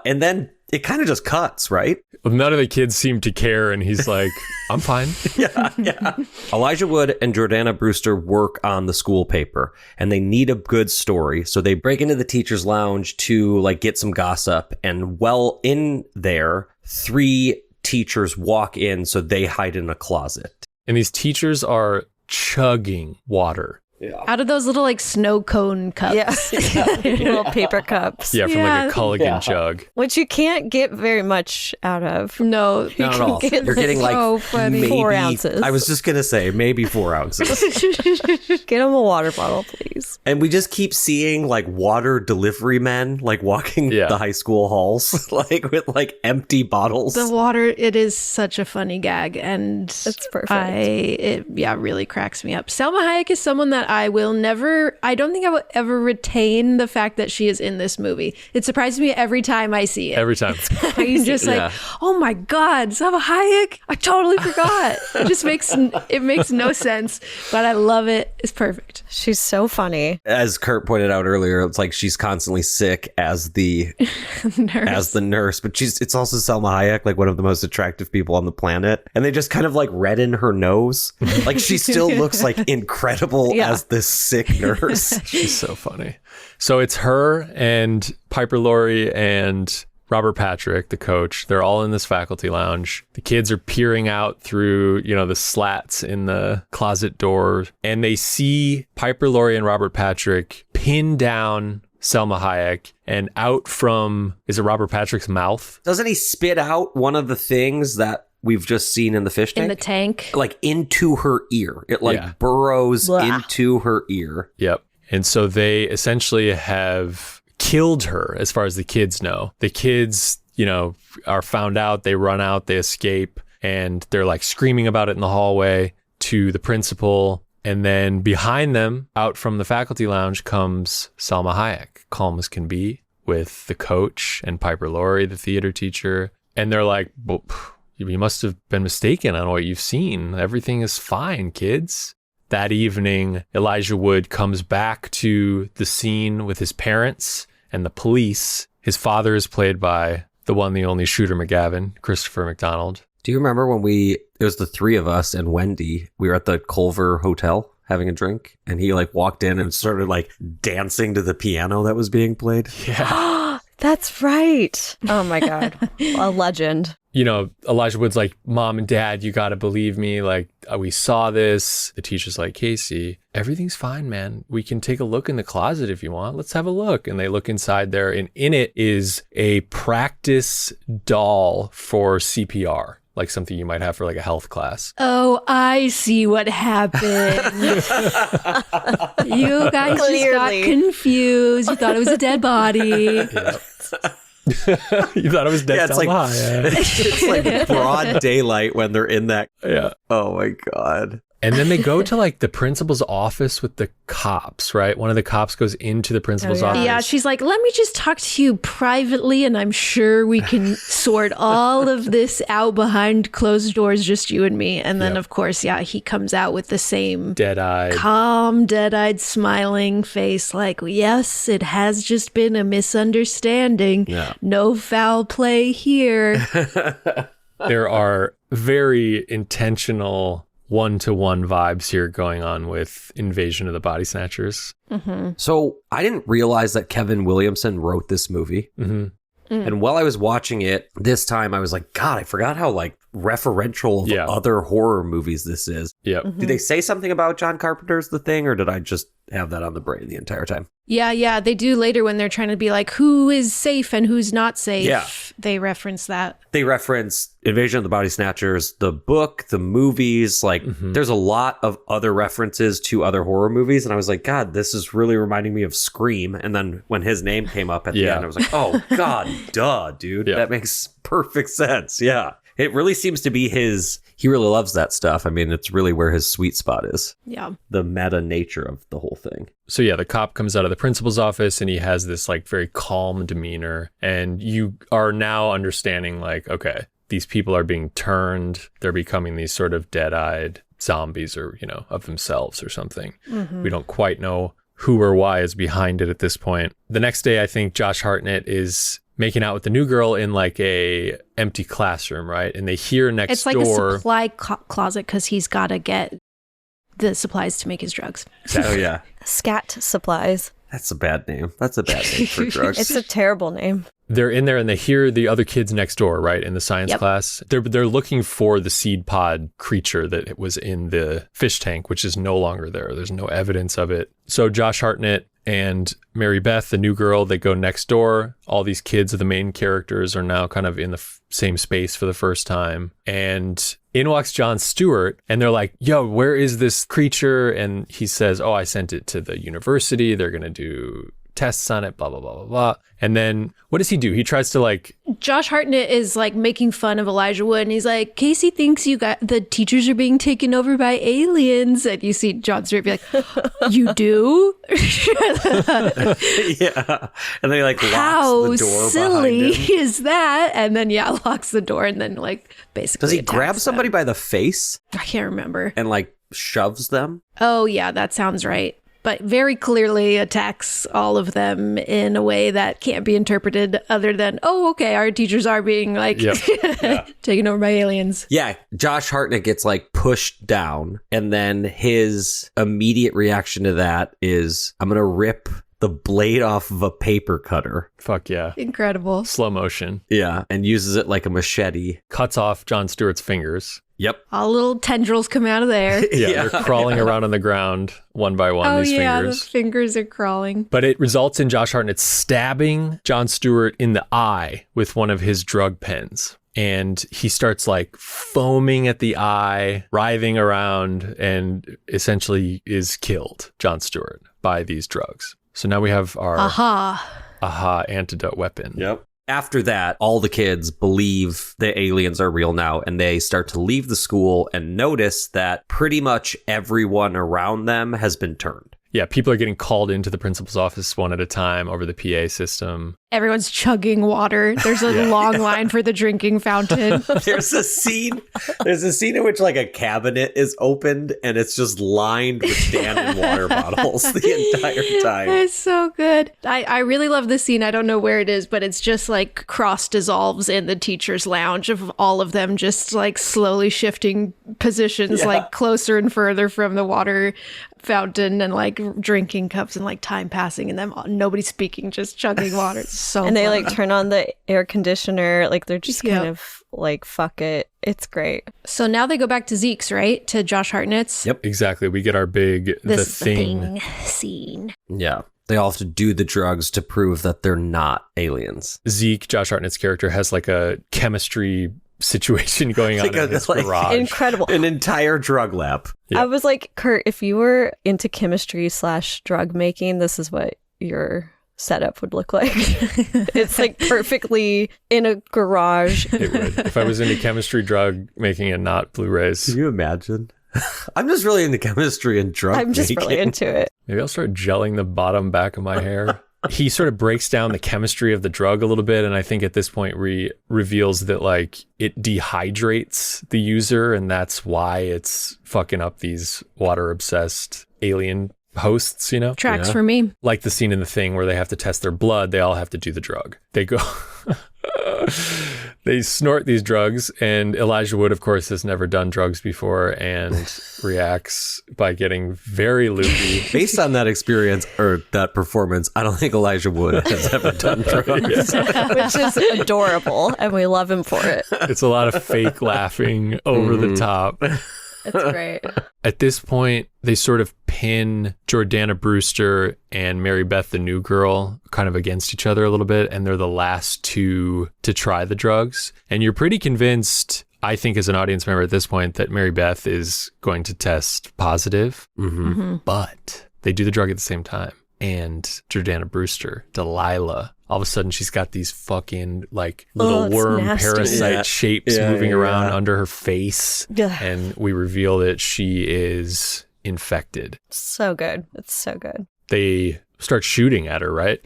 And then it kind of just cuts, right? Well, none of the kids seem to care, and he's like, I'm fine. Yeah. Elijah Wood and Jordana Brewster work on the school paper, and they need a good story. So they break into the teacher's lounge to like get some gossip. And well, in there, 3 teachers walk in, so they hide in a closet. And these teachers are chugging water. Out of those little like snow cone cups. Yeah. Little paper cups. Yeah, from Yeah. like a Culligan jug. Which you can't get very much out of. No. Not at all. get You're getting like so funny. maybe 4 ounces. I was just gonna say maybe 4 ounces. Get them a water bottle, please. And we just keep seeing like water delivery men like walking Yeah. the high school halls like with like empty bottles. The water, it is such a funny gag, and It's perfect. it really cracks me up. Salma Hayek is someone that I don't think I will ever retain the fact that she is in this movie. It surprises me every time I see it. Every time. I'm just Yeah. like, oh my God, Salma Hayek. I totally forgot. It makes no sense, but I love it. It's perfect. She's so funny. As Kurt pointed out earlier, it's like she's constantly sick as the nurse, but it's also Salma Hayek, like one of the most attractive people on the planet, and they just kind of like redden her nose. Like she still looks like incredible Yeah. as this sick nurse. She's so funny. So it's her and Piper Laurie and Robert Patrick, the coach. They're all in this faculty lounge. The kids are peering out through, the slats in the closet door, and they see Piper Laurie and Robert Patrick pin down Salma Hayek, and out from, is it Robert Patrick's mouth? Doesn't he spit out one of the things that we've just seen in the fish tank? In the tank. Like into her ear. It like Yeah. burrows Blah. into her ear. Yep. And so they essentially have killed her, as far as the kids know. The kids, are found out, they run out, they escape, and they're like screaming about it in the hallway to the principal. And then behind them, out from the faculty lounge, comes Salma Hayek, calm as can be, with the coach and Piper Laurie, the theater teacher. And they're like, well, you must have been mistaken on what you've seen. Everything is fine, kids. That evening, Elijah Wood comes back to the scene with his parents and the police. His father is played by the one, the only Shooter McGavin, Christopher McDonald. Do you remember when it was the 3 of us and Wendy, we were at the Culver Hotel having a drink, and he like walked in and started like dancing to the piano that was being played? Yeah. That's right. Oh my God. A legend. Elijah Wood's like, Mom and Dad, you got to believe me. Like, we saw this. The teacher's like, Casey, everything's fine, man. We can take a look in the closet if you want. Let's have a look. And they look inside there, and in it is a practice doll for CPR. Like something you might have for like a health class. Oh, I see what happened. You guys just got Clearly. confused. You thought it was a dead body. Yeah. You thought it was dead it's like high. Yeah. it's like broad daylight when they're in that. Yeah. Oh my God. And then they go to like the principal's office with the cops, right? One of the cops goes into the principal's office. Yeah, she's like, let me just talk to you privately, and I'm sure we can sort all of this out behind closed doors, just you and me. And then, of course, he comes out with the same dead-eyed, calm, dead-eyed, smiling face, like, yes, it has just been a misunderstanding. Yeah. No foul play here. There are very intentional one-to-one vibes here going on with Invasion of the Body Snatchers. Mm-hmm. So I didn't realize that Kevin Williamson wrote this movie. Mm-hmm. And while I was watching it this time, I was like, God, I forgot how like referential of other horror movies this is. Yep. Mm-hmm. Did they say something about John Carpenter's The Thing, or did I just have that on the brain the entire time? Yeah, they do later when they're trying to be like, who is safe and who's not safe. Yeah. They reference that. They reference Invasion of the Body Snatchers, the book, the movies. Like, there's a lot of other references to other horror movies. And I was like, God, this is really reminding me of Scream. And then when his name came up at the end, I was like, oh, God, duh, dude. Yeah. That makes perfect sense. Yeah. It really seems to be he really loves that stuff. I mean, it's really where his sweet spot is. Yeah. The meta nature of the whole thing. So the cop comes out of the principal's office and he has this like very calm demeanor. And you are now understanding like, okay, these people are being turned. They're becoming these sort of dead-eyed zombies or, of themselves or something. Mm-hmm. We don't quite know who or why is behind it at this point. The next day, I think Josh Hartnett is making out with the new girl in like a empty classroom, right? And they hear next door. It's like a supply closet because he's got to get the supplies to make his drugs. Oh, yeah. Scat supplies. That's a bad name. That's a bad name for drugs. It's a terrible name. They're in there and they hear the other kids next door, right? In the science class. They're looking for the seed pod creature that was in the fish tank, which is no longer there. There's no evidence of it. So Josh Hartnett and Mary Beth, the new girl, they go next door. All these kids, the main characters, are now kind of in the same space for the first time. And in walks Jon Stewart, and they're like, yo, where is this creature? And he says, oh, I sent it to the university. They're going to do tests on it, blah, blah, blah, blah, blah. And then what does he do? He tries to like... Josh Hartnett is like making fun of Elijah Wood, and he's like, Casey thinks the teachers are being taken over by aliens. And you see Jon Stewart be like, you do? Yeah. And they like locks How the door silly behind him. is that? And then locks the door and then like basically Does he attacks grab somebody them. by the face I can't remember. and like shoves them? Oh yeah, that sounds right. But very clearly attacks all of them in a way that can't be interpreted other than, oh, okay, our teachers are being like taken over by aliens. Yeah, Josh Hartnett gets like pushed down, and then his immediate reaction to that is, I'm gonna rip the blade off of a paper cutter. Fuck yeah. Incredible. Slow motion. Yeah, and uses it like a machete. Cuts off Jon Stewart's fingers. Yep. All little tendrils come out of there. Yeah, they're crawling around on the ground one by one, these fingers. The fingers are crawling. But it results in Josh Hartnett stabbing Jon Stewart in the eye with one of his drug pens. And he starts like foaming at the eye, writhing around, and essentially is killed, Jon Stewart, by these drugs. So now we have our aha antidote weapon. Yep. After that, all the kids believe the aliens are real now, and they start to leave the school and notice that pretty much everyone around them has been turned. Yeah, people are getting called into the principal's office one at a time over the PA system. Everyone's chugging water. There's a long line for the drinking fountain. There's a scene in which like a cabinet is opened and it's just lined with Dannon water bottles the entire time. It's so good. I really love this scene. I don't know where it is, but it's just like cross dissolves in the teacher's lounge of all of them just like slowly shifting positions, like closer and further from the water fountain, and like drinking cups, and like time passing and them nobody speaking, just chugging water. It's so And they fun. like turn on the air conditioner, like they're just kind of like, fuck it. It's great. So now they go back to Zeke's, right? To Josh Hartnett's. Yep, exactly. We get our big This the thing. is the thing scene. Yeah. They all have to do the drugs to prove that they're not aliens. Zeke, Josh Hartnett's character, has like a chemistry situation going on Like in his like- garage. Incredible. An entire drug lab. Yeah. I was like, Kurt, if you were into chemistry / drug making, this is what your setup would look like. It's like perfectly in a garage. It would. If I was into chemistry, drug making, and not Blu-rays. Can you imagine? I'm just really into chemistry and drug I'm just making. really into it. Maybe I'll start gelling the bottom back of my hair. He sort of breaks down the chemistry of the drug a little bit, and I think at this point reveals that like it dehydrates the user, and that's why it's fucking up these water-obsessed alien hosts, you know? Tracks for me. Like the scene in The Thing where they have to test their blood, they all have to do the drug. They go... They snort these drugs, and Elijah Wood, of course, has never done drugs before and reacts by getting very loopy. Based on that experience or that performance, I don't think Elijah Wood has ever done drugs. Which is adorable, and we love him for it. It's a lot of fake laughing over the top. It's great. At this point, they sort of pin Jordana Brewster and Mary Beth, the new girl, kind of against each other a little bit, and they're the last two to try the drugs. And you're pretty convinced, I think, as an audience member at this point, that Mary Beth is going to test positive. But they do the drug at the same time. And Jordana Brewster, Delilah, all of a sudden she's got these fucking like little it's worm nasty. parasite shapes moving around under her face. Ugh. And we reveal that she is infected. So good. It's so good. They start shooting at her, right?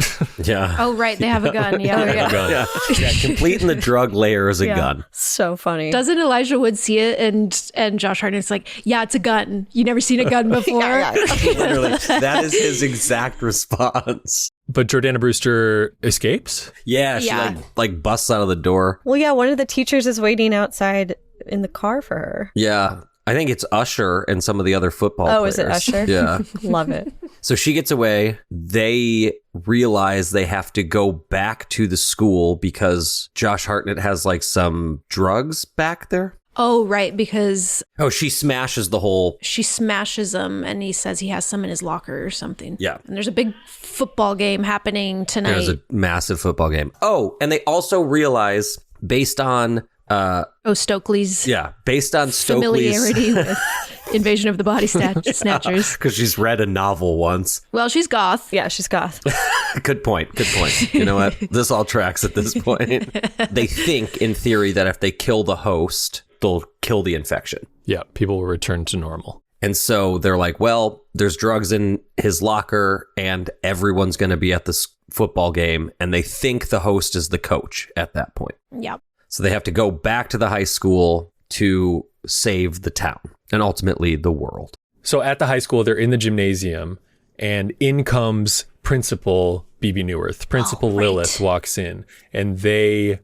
Yeah. Oh, right. They have a gun. Yeah. They have a gun. Yeah, completing the drug layer is a Yeah. gun. So funny. Doesn't Elijah Wood see it? And Josh Hartnett's like, yeah, it's a gun. You never seen a gun before? Yeah. Literally, that is his exact response. But Jordana Brewster escapes. Yeah, she Yeah. like busts out of the door. Well, yeah, one of the teachers is waiting outside in the car for her. Yeah. I think it's Usher and some of the other football players. Is it Usher? Yeah. Love it. So she gets away. They realize they have to go back to the school because Josh Hartnett has like some drugs back there. Oh, right. Because Oh, she smashes the whole... she smashes him and he says he has some in his locker or something. Yeah. And there's a big football game happening tonight. There's a massive football game. Oh, and they also realize based on... Stokely's based on Stokely's... familiarity with Invasion of the Body Snatchers. Because she's read a novel once. Well, she's goth. Yeah, she's goth. Good point. You know what? This all tracks at this point. They think, in theory, that if they kill the host, they'll kill the infection. Yeah, people will return to normal. And so they're like, well, there's drugs in his locker and everyone's going to be at this football game. And they think the host is the coach at that point. Yep. So they have to go back to the high school to save the town and ultimately the world. So at the high school, they're in the gymnasium, and in comes Principal BB Newirth. Principal Lilith walks in, and they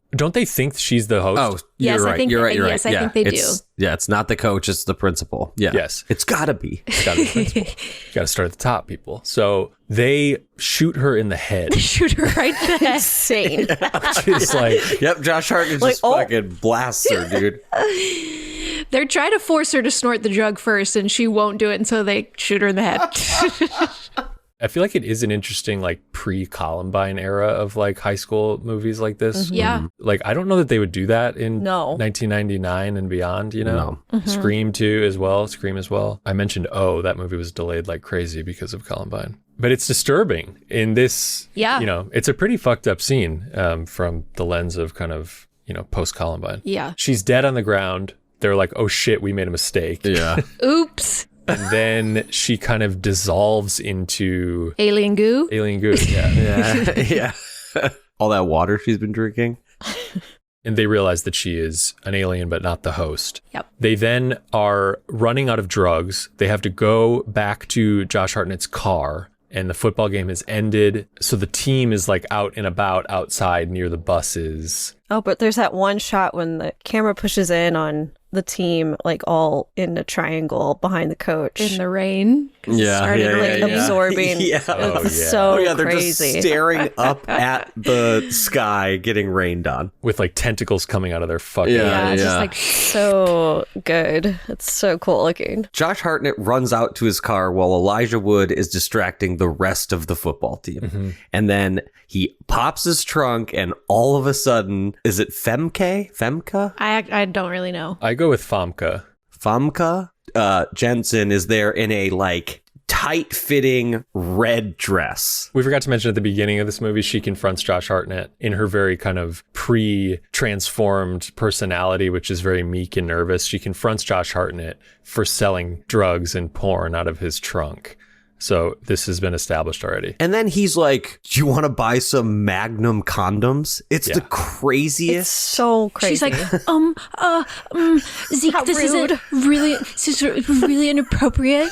think she's the host. Oh, you're Yes, I right. think You're right. You're yes, right. I think they It's not the coach. It's the principal. Yeah. Yes. It's gotta be. It's got to be the principal. You got to start at the top, people. So they shoot her in the head. Shoot her right there. Insane. It's like, Yep. Josh Hartnett Like, just fucking blasts her, dude. They're trying to force her to snort the drug first, and she won't do it, and so they shoot her in the head. I feel like it is an interesting like pre-Columbine era of like high school movies like this. Yeah. Like I don't know that they would do that in No. 1999 and beyond, you know. No. Scream as well. I mentioned that movie was delayed like crazy because of Columbine. But it's disturbing in this, Yeah. you know, it's a pretty fucked up scene from the lens of kind of, you know, post-Columbine. Yeah. She's dead on the ground. They're like, oh shit, we made a mistake. Yeah. Oops. And then she kind of dissolves into Alien goo. alien goo. Yeah. Yeah. All that water she's been drinking. And they realize that she is an alien, but not the host. Yep. They then are running out of drugs. They have to go back to Josh Hartnett's car, and the football game has ended. So the team is like out and about outside near the buses. Oh, but there's that one shot when the camera pushes in on the team, like all in a triangle behind the coach. In the rain. 'Cause it started raining. absorbing. Yeah. It's so They're crazy. just staring up at the sky getting rained on. With like tentacles coming out of their fucking Yeah, It's Yeah. just like, So good. It's so cool looking. Josh Hartnett runs out to his car while Elijah Wood is distracting the rest of the football team. Mm-hmm. And then he pops his trunk and all of a sudden, is it Femke? I don't really know. I go with Famke. Famke? Jensen is there in a like tight-fitting red dress. We forgot to mention at the beginning of this movie, she confronts Josh Hartnett in her very kind of pre-transformed personality, which is very meek and nervous. She confronts Josh Hartnett for selling drugs and porn out of his trunk. So this has been established already. And then he's like, do you want to buy some Magnum condoms? It's the craziest. It's so crazy. She's like, Zeke, this is really inappropriate.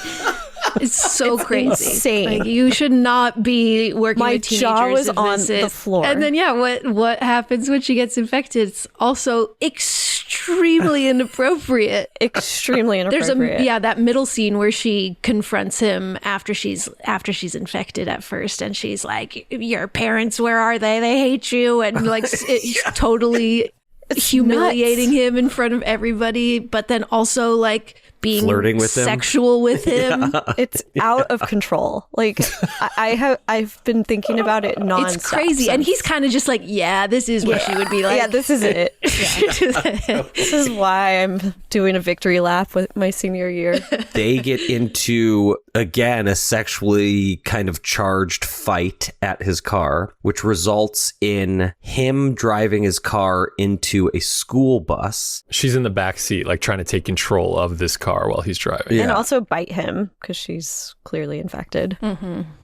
It's so crazy. Insane. Like, you should not be working My with teenagers. jaw was if on this the is- floor. And then, what happens when she gets infected? It's also extremely inappropriate. Extremely There's inappropriate. that middle scene where she confronts him after she's infected at first, and she's like, "Your parents, where are they? They hate you," and like totally humiliating him in front of everybody, but then also like being flirting with him, sexual with him. It's out of control. Like I've been thinking about it nonstop. It's crazy, and he's kind of just like, "Yeah, this is what she would be like." Yeah, this is it. This is why I'm doing a victory lap with my senior year. They get into, again, a sexually kind of charged fight at his car, which results in him driving his car into a school bus. She's in the back seat, like trying to take control of this car while he's driving. And also bite him because she's clearly infected.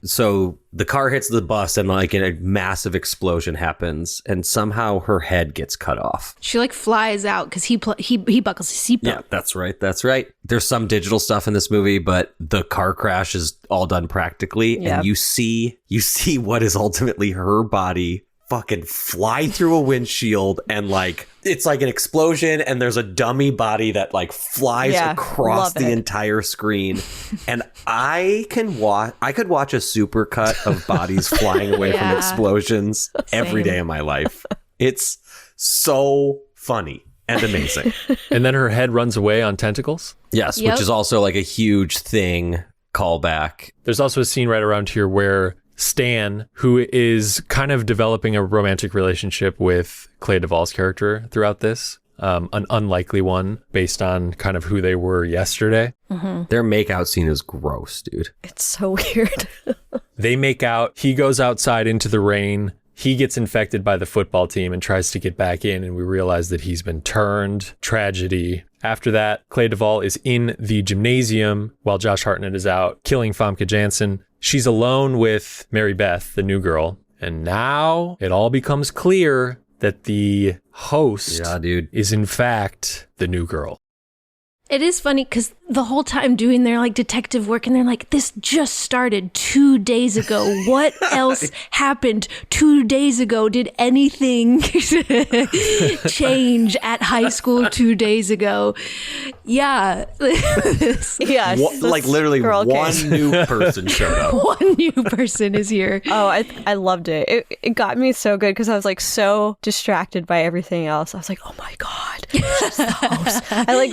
So the car hits the bus and like a massive explosion happens, and somehow her head gets cut off. She like flies out because he buckles his seatbelt. Yeah, that's right. That's right. There's some digital stuff in this movie, but the car crash is all done practically. Yeah. And you see what is ultimately her body fucking fly through a windshield, and like it's like an explosion, and there's a dummy body that like flies across love the it. entire screen. And I could watch a supercut of bodies flying away from Yeah. explosions every Same. day of my life. It's so funny and amazing. And then her head runs away on tentacles. Yes, Yep. which is also like a huge thing callback. There's also a scene right around here where Stan, who is kind of developing a romantic relationship with Clea Duvall's character throughout this, an unlikely one based on kind of who they were yesterday. Their makeout scene is gross, dude. It's so weird. They make out, he goes outside into the rain, he gets infected by the football team and tries to get back in, and we realize that he's been turned. Tragedy. After that, Clea Duvall is in the gymnasium while Josh Hartnett is out killing Famke Janssen. She's alone with Mary Beth, the new girl. And now it all becomes clear that the host is in fact the new girl. It is funny because the whole time doing their like detective work, and they're like, this just started 2 days ago. What else happened 2 days ago? Did anything change at high school 2 days ago? Yeah. Yes. Like literally girl one case. new person showed up. One new person is here. Oh, I loved it. It got me so good because I was like so distracted by everything else. I was like, oh my God. She's the host. I like,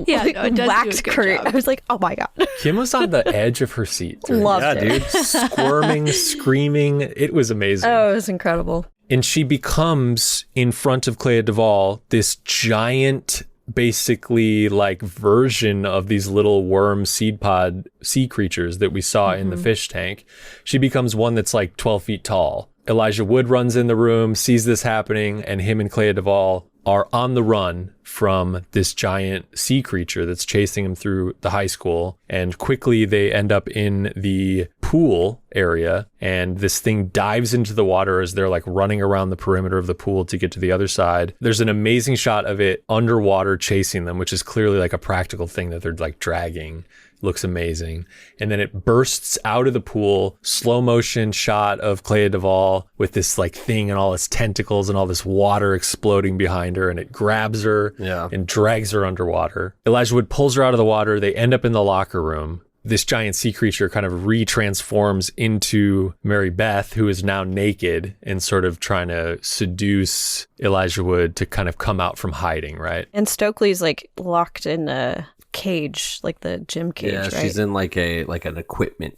Yeah, no, it does do a waxed good Kurt. job. I was like, oh my God. Kim was on the edge of her seat. Loved Yeah, it. dude. Squirming, screaming. It was amazing. Oh, it was incredible. And she becomes, in front of Clea Duvall, this giant, basically like version of these little worm seed pod sea creatures that we saw in the fish tank. She becomes one that's like 12 feet tall. Elijah Wood runs in the room, sees this happening, and him and Clea Duvall are on the run from this giant sea creature that's chasing him through the high school. And quickly they end up in the pool area, and this thing dives into the water as they're like running around the perimeter of the pool to get to the other side. There's an amazing shot of it underwater chasing them, which is clearly like a practical thing that they're like dragging. Looks amazing. And then it bursts out of the pool, slow motion shot of Clea Duvall with this like thing and all its tentacles and all this water exploding behind her, and it grabs her and drags her underwater. Elijah Wood pulls her out of the water. They end up in the locker room. This giant sea creature kind of re-transforms into Mary Beth, who is now naked and sort of trying to seduce Elijah Wood to kind of come out from hiding, right? And Stokely's like locked in a cage, like the gym cage, Yeah, right? she's in like an equipment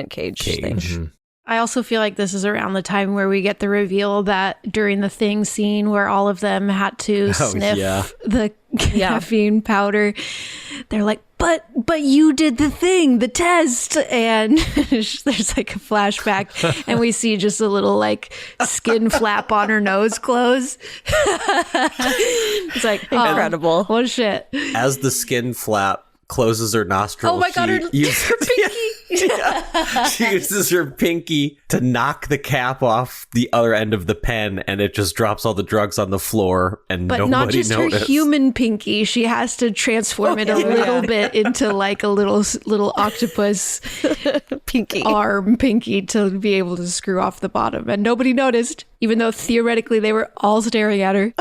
cage thing. Mhm. I also feel like this is around the time where we get the reveal that during the thing scene where all of them had to sniff the caffeine powder, they're like, but you did the thing, the test. And there's like a flashback and we see just a little like skin flap on her nose close. It's like, Incredible. Oh shit. As the skin flap closes her nostril. Oh my God, her pinky. She uses her pinky to knock the cap off the other end of the pen, and it just drops all the drugs on the floor, and But nobody not just noticed. her human pinky. She has to transform it a little bit into like a little octopus Pinky. arm pinky to be able to screw off the bottom. And nobody noticed, even though theoretically they were all staring at her.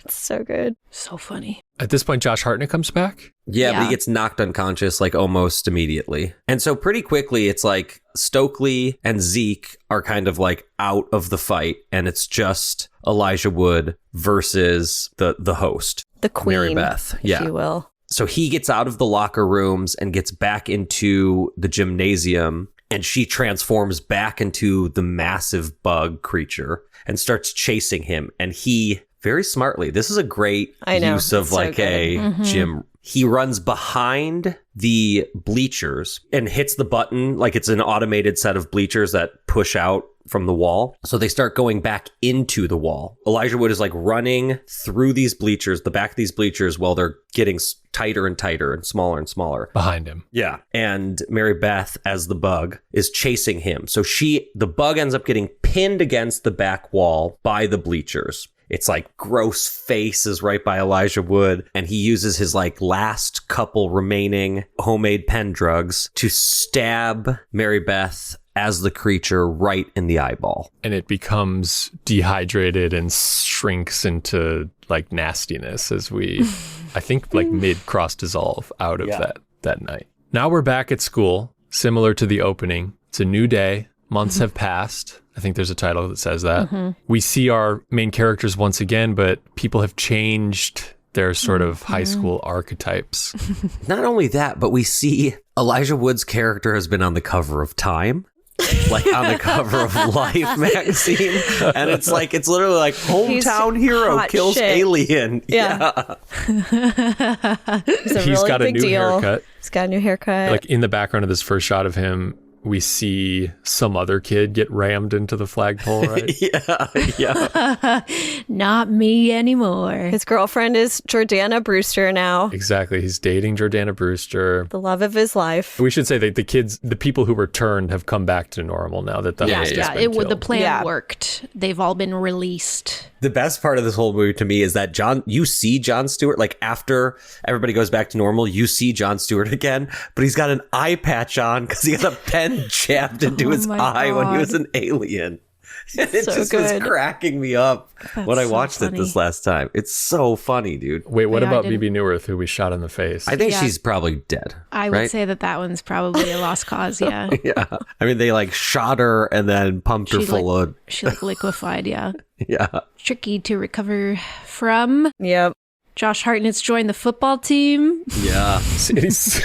It's so good. So funny. At this point, Josh Hartnett comes back. Yeah, but Yeah. he gets knocked unconscious like almost immediately. And so pretty quickly, it's like Stokely and Zeke are kind of like out of the fight, and it's just Elijah Wood versus the host, The queen, Mary Beth. if you will. So he gets out of the locker rooms and gets back into the gymnasium, and she transforms back into the massive bug creature and starts chasing him. And he, very smartly, this is a great I know, use of it's so like a good. gym. He runs behind the bleachers and hits the button like it's an automated set of bleachers that push out from the wall. So they start going back into the wall. Elijah Wood is like running through these bleachers, the back of these bleachers, while they're getting tighter and tighter and smaller. Behind him. Yeah. And Mary Beth, as the bug, is chasing him. So the bug ends up getting pinned against the back wall by the bleachers. It's like gross face is right by Elijah Wood, and he uses his like last couple remaining homemade pen drugs to stab Mary Beth as the creature right in the eyeball. And it becomes dehydrated and shrinks into like nastiness as we, I think like mid cross dissolve out of that night. Now we're back at school, similar to the opening. It's a new day. Months have passed. I think there's a title that says that. We see our main characters once again, but people have changed their sort of high school archetypes. Not only that, but we see Elijah Wood's character has been on the cover of Time. Like on the cover of Life magazine. And it's literally like hometown hero hot kills shit. alien. Yeah. It's a He's really got a big new deal. haircut. He's got a new haircut. Like in the background of this first shot of him, we see some other kid get rammed into the flagpole, right? Yeah. Not me anymore. His girlfriend is Jordana Brewster now, Exactly. He's dating Jordana Brewster. the love of his life. We should say that the people who returned have come back to normal now that the host has been The killed. plan Yeah. worked. They've all been released. The best part of this whole movie to me is that you see Jon Stewart, like after everybody goes back to normal, you see Jon Stewart again, but he's got an eye patch on because he got a pen jabbed into his my eye when he God. was an alien. And it So just good. was cracking me up when I so watched it this funny. last time. It's so funny, dude. Wait, what Yeah, I about didn't- BB Newirth, who we shot in the face? I think Yeah. she's probably dead. I would right? say that one's probably a lost cause, yeah. Yeah. I mean, they like shot her and then pumped her She, full like- of. She like liquefied, yeah. Yeah. Tricky to recover from. Yep. Josh Hartnett's joined the football team. Yeah. It's-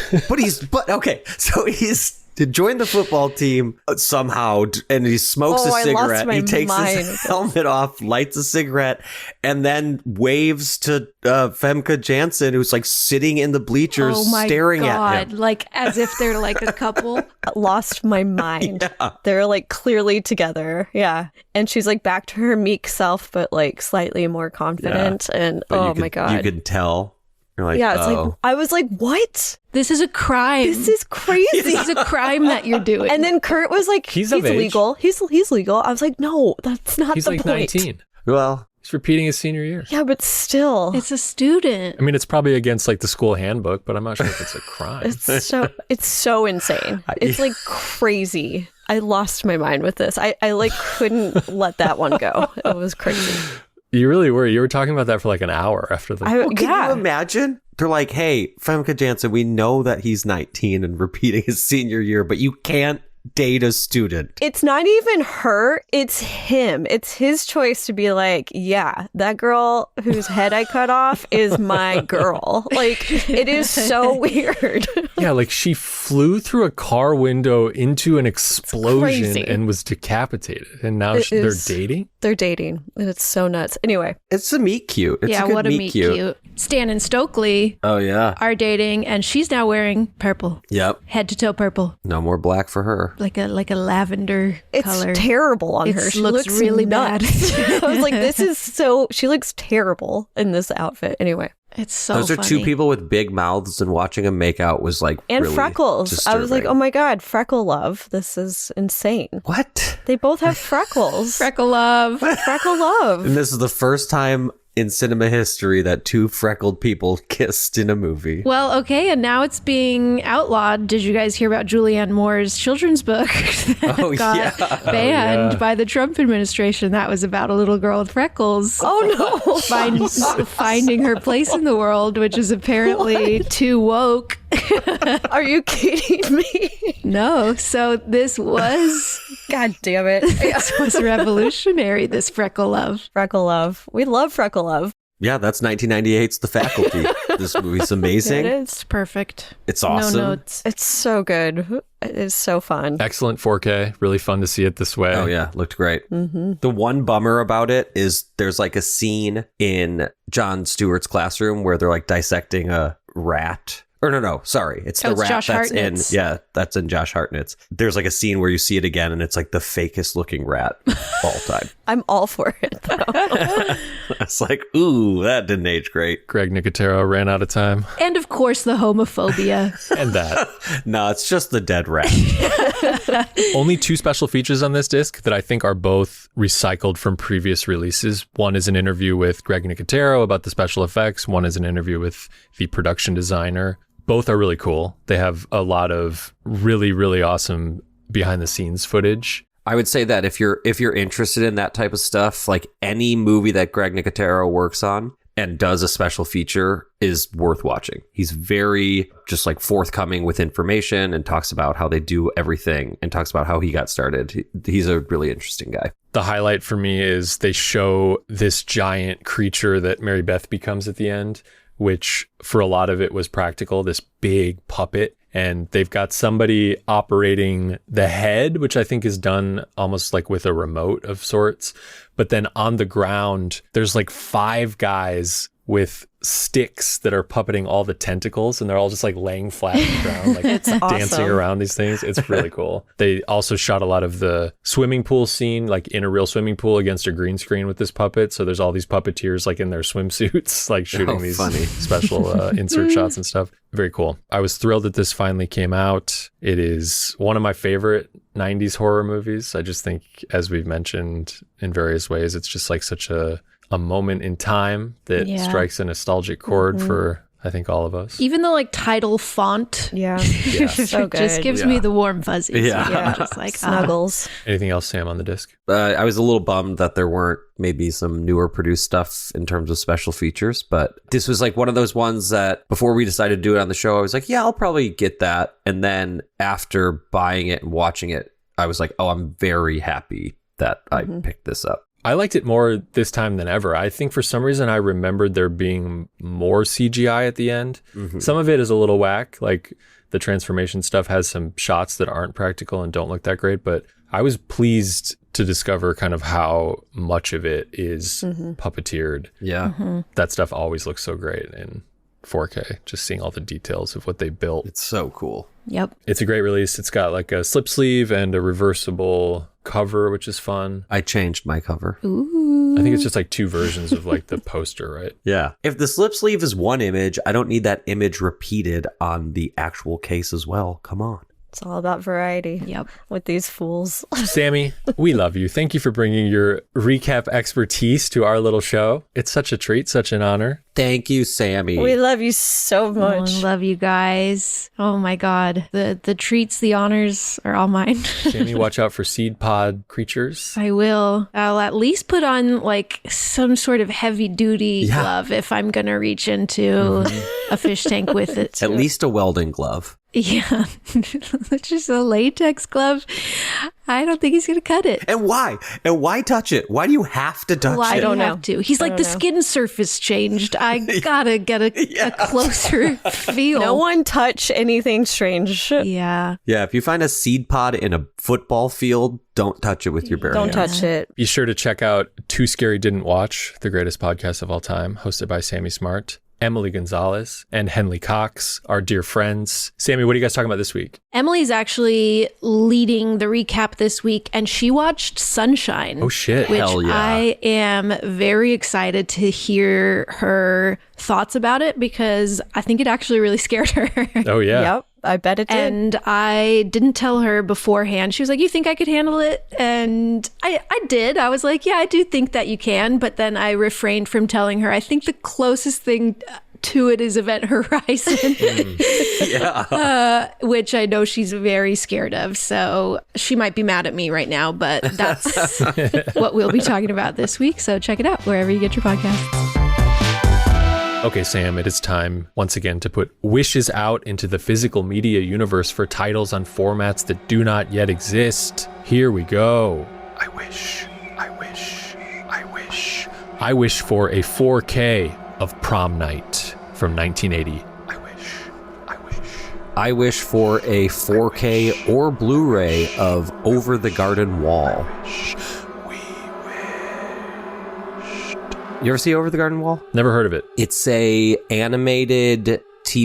Okay. So he's to join the football team somehow, and he smokes a I lost cigarette. my He takes mind with his this. helmet off, lights a cigarette, and then waves to Femke Janssen, who's like sitting in the bleachers Oh my staring God. at him. Like as if they're like a couple. Lost my mind. They're like clearly together. Yeah. And she's like back to her meek self, but like slightly more confident. And But my God. You could tell. You're like, Yeah, it's oh. like, I was like, what? This is a crime. This is crazy. This is a crime that you're doing. And then Kurt was like, He's he's of age. legal. He's legal. I was like, no, that's not He's the like point. 19. Well, He's repeating his senior year. Yeah, but still. it's a student. I mean, it's probably against like the school handbook, but I'm not sure if it's a crime. It's so insane. It's like crazy. I lost my mind with this. I like couldn't let that one go. It was crazy. You really were. You were talking about that for like an hour after the. can you imagine? They're like, hey, Femke Janssen, we know that he's 19 and repeating his senior year, but you can't date a student. It's not even her, it's him. It's his choice to be like, yeah, that girl whose head I cut off is my girl. Like, it is so weird. Yeah, like she flew through a car window into an explosion crazy. and was decapitated. And now It they're is- dating? They're dating, and it's so nuts. Anyway, It's a meet cute. It's yeah, a good what a meet meet cute. cute. Stan and Stokely Oh, yeah. are dating, and she's now wearing purple, Yep. head to toe purple, No more black for her. like a lavender It's color. terrible on It her. She looks really bad. nuts. I was like, this is so. She looks terrible in this outfit. Anyway, It's so Those are funny. two people with big mouths, and watching them make out was like and really freckles. I was like, disturbing. oh my god, freckle love. This is insane. What? They both have freckles. Freckle love. Freckle love. And this is the first time in cinema history that two freckled people kissed in a movie. Well, okay, and now it's being outlawed. Did you guys hear about Julianne Moore's children's book that Oh, got yeah. banned by the Trump administration? That was about a little girl with freckles. Oh no. Finding her place in the world, which is apparently too woke. Are you kidding me? No, so this was God damn it. revolutionary. This freckle love. Freckle love. We love freckle love. Yeah, that's 1998's The Faculty. This movie's amazing. It It's is. perfect. It's awesome. No notes. It's so good. It is so fun. Excellent 4K. Really fun to see it this way. Oh yeah, looked great. The one bummer about it is there's like a scene in Jon Stewart's classroom where they're like dissecting a rat. Or no, sorry. It's the it's rat Josh that's Hartnett's. that's in Josh Hartnett's. There's like a scene where you see it again and it's like the fakest looking rat of all time. I'm all for it though. It's like, ooh, that didn't age great. Greg Nicotero ran out of time. And of course, the homophobia. And that. No, it's just the dead rat. Only two special features on this disc that I think are both recycled from previous releases. One is an interview with Greg Nicotero about the special effects. One is an interview with the production designer. Both are really cool. They have a lot of really, really awesome behind the scenes footage. I would say that if you're interested in that type of stuff, like any movie that Greg Nicotero works on and does a special feature is worth watching. He's very just like forthcoming with information and talks about how they do everything and talks about how he got started. He's a really interesting guy. The highlight for me is they show this giant creature that Mary Beth becomes at the end, which for a lot of it was practical, this big puppet. And they've got somebody operating the head, which I think is done almost like with a remote of sorts. But then on the ground, there's like 5 guys with sticks that are puppeting all the tentacles, and they're all just like laying flat on the ground, like It's dancing awesome. around these things. It's really cool. They also shot a lot of the swimming pool scene, like in a real swimming pool against a green screen with this puppet. So there's all these puppeteers like in their swimsuits, like shooting Oh, these funny. special insert shots and stuff. Very cool. I was thrilled that this finally came out. It is one of my favorite 90s horror movies. I just think, as we've mentioned in various ways, it's just like such a moment in time that Yeah. strikes a nostalgic chord for, I think, all of us. Even the like title font Yeah. So good. just gives me the warm fuzzies. Yeah. Yeah. Just like Snuggles. Anything else, Sam, on the disc? I was a little bummed that there weren't maybe some newer produced stuff in terms of special features, but this was like one of those ones that before we decided to do it on the show, I was like, yeah, I'll probably get that. And then after buying it and watching it, I was like, oh, I'm very happy that I picked this up. I liked it more this time than ever. I think for some reason I remembered there being more CGI at the end. Some of it is a little whack, like the transformation stuff has some shots that aren't practical and don't look that great, but I was pleased to discover kind of how much of it is puppeteered. Yeah. That stuff always looks so great in 4K, just seeing all the details of what they built. It's so cool. Yep. It's a great release. It's got like a slip sleeve and a reversible cover, which is fun. I changed my cover. Ooh. I think it's just like 2 versions of like the poster, right? Yeah. If the slip sleeve is one image, I don't need that image repeated on the actual case as well. Come on. It's all about variety. Yep. With these fools. Sammy, we love you. Thank you for bringing your recap expertise to our little show. It's such a treat, such an honor. Thank you, Sammy. We love you so Oh, much. I love you guys. Oh my God. The treats, the honors are all mine. Sammy, watch out for seed pod creatures. I will. I'll at least put on like some sort of heavy duty Yeah. glove if I'm going to reach into a fish tank with it. At least a welding glove. Yeah. It's just a latex glove. I don't think he's going to cut it. And why? And why touch it? Why do you have to touch Why it? do you don't have know. to? He's like, the skin surface changed. I gotta get a closer feel. No one touch anything strange. Yeah. Yeah, if you find a seed pod in a football field, don't touch it with your bare Don't hands. touch it. Be sure to check out Too Scary Didn't Watch, the greatest podcast of all time, hosted by Sammy Smart. Emily Gonzalez, and Henley Cox, our dear friends. Sammy, what are you guys talking about this week? Emily's actually leading the recap this week, and she watched Sunshine. Oh, shit. Which Hell yeah. I am very excited to hear her thoughts about it because I think it actually really scared her. Oh, yeah. Yep, I bet it did. And I didn't tell her beforehand. She was like, you think I could handle it? And I did. I was like, yeah, I do think that you can. But then I refrained from telling her. I think the closest thing to it is Event Horizon, which I know she's very scared of. So she might be mad at me right now, but that's what we'll be talking about this week. So check it out wherever you get your podcasts. Okay, Sam, it is time once again to put wishes out into the physical media universe for titles on formats that do not yet exist. Here we go. I wish for a 4K of Prom Night from 1980. I wish for a 4K or Blu-ray of Over the Garden Wall. You ever see Over the Garden Wall? Never heard of it. It's a animated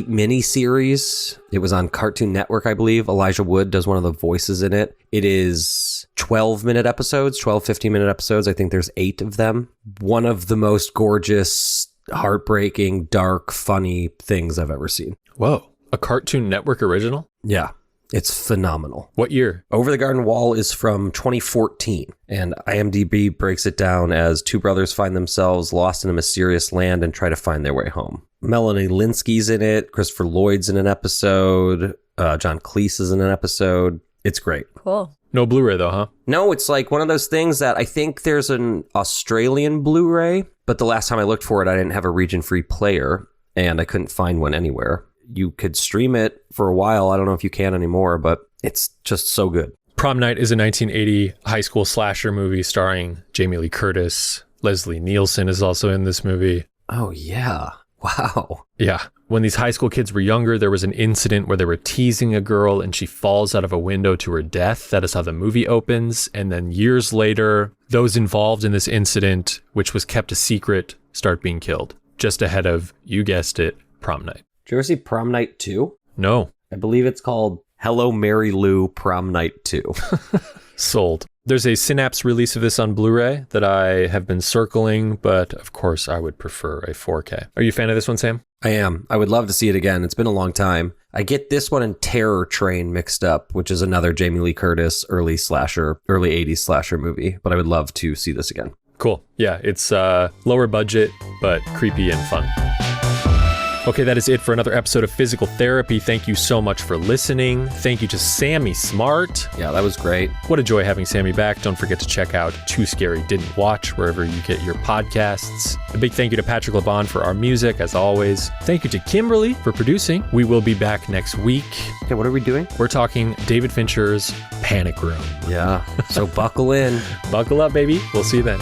mini-series. It was on Cartoon Network, I believe. Elijah Wood does one of the voices in it. It is 12-minute episodes, 15-minute episodes. I think there's 8 of them. One of the most gorgeous, heartbreaking, dark, funny things I've ever seen. Whoa. A Cartoon Network original? Yeah. It's phenomenal. What year? Over the Garden Wall is from 2014, and IMDb breaks it down as two brothers find themselves lost in a mysterious land and try to find their way home. Melanie Linsky's in it. Christopher Lloyd's in an episode. John Cleese is in an episode. It's great. Cool. No Blu-ray though, huh? No, it's like one of those things that I think there's an Australian Blu-ray, but the last time I looked for it, I didn't have a region-free player, and I couldn't find one anywhere. You could stream it for a while. I don't know if you can anymore, but it's just so good. Prom Night is a 1980 high school slasher movie starring Jamie Lee Curtis. Leslie Nielsen is also in this movie. Oh, yeah. Wow. Yeah. When these high school kids were younger, there was an incident where they were teasing a girl and she falls out of a window to her death. That is how the movie opens. And then years later, those involved in this incident, which was kept a secret, start being killed. Just ahead of, you guessed it, Prom Night. Did you ever see Prom Night 2? No. I believe it's called Hello Mary Lou Prom Night 2. Sold. There's a Synapse release of this on Blu-ray that I have been circling, but of course I would prefer a 4K. Are you a fan of this one, Sam? I am. I would love to see it again. It's been a long time. I get this one and Terror Train mixed up, which is another Jamie Lee Curtis early 80s slasher movie, but I would love to see this again. Cool. Yeah, it's lower budget, but creepy and fun. Okay, that is it for another episode of Physical Therapy. Thank you so much for listening. Thank you to Sammy Smart. Yeah, that was great. What a joy having Sammy back. Don't forget to check out Too Scary Didn't Watch wherever you get your podcasts. A big thank you to Patrick LeBon for our music, as always. Thank you to Kimberly for producing. We will be back next week. Okay, what are we doing? We're talking David Fincher's Panic Room. Yeah, so buckle in. Buckle up, baby. We'll see you then.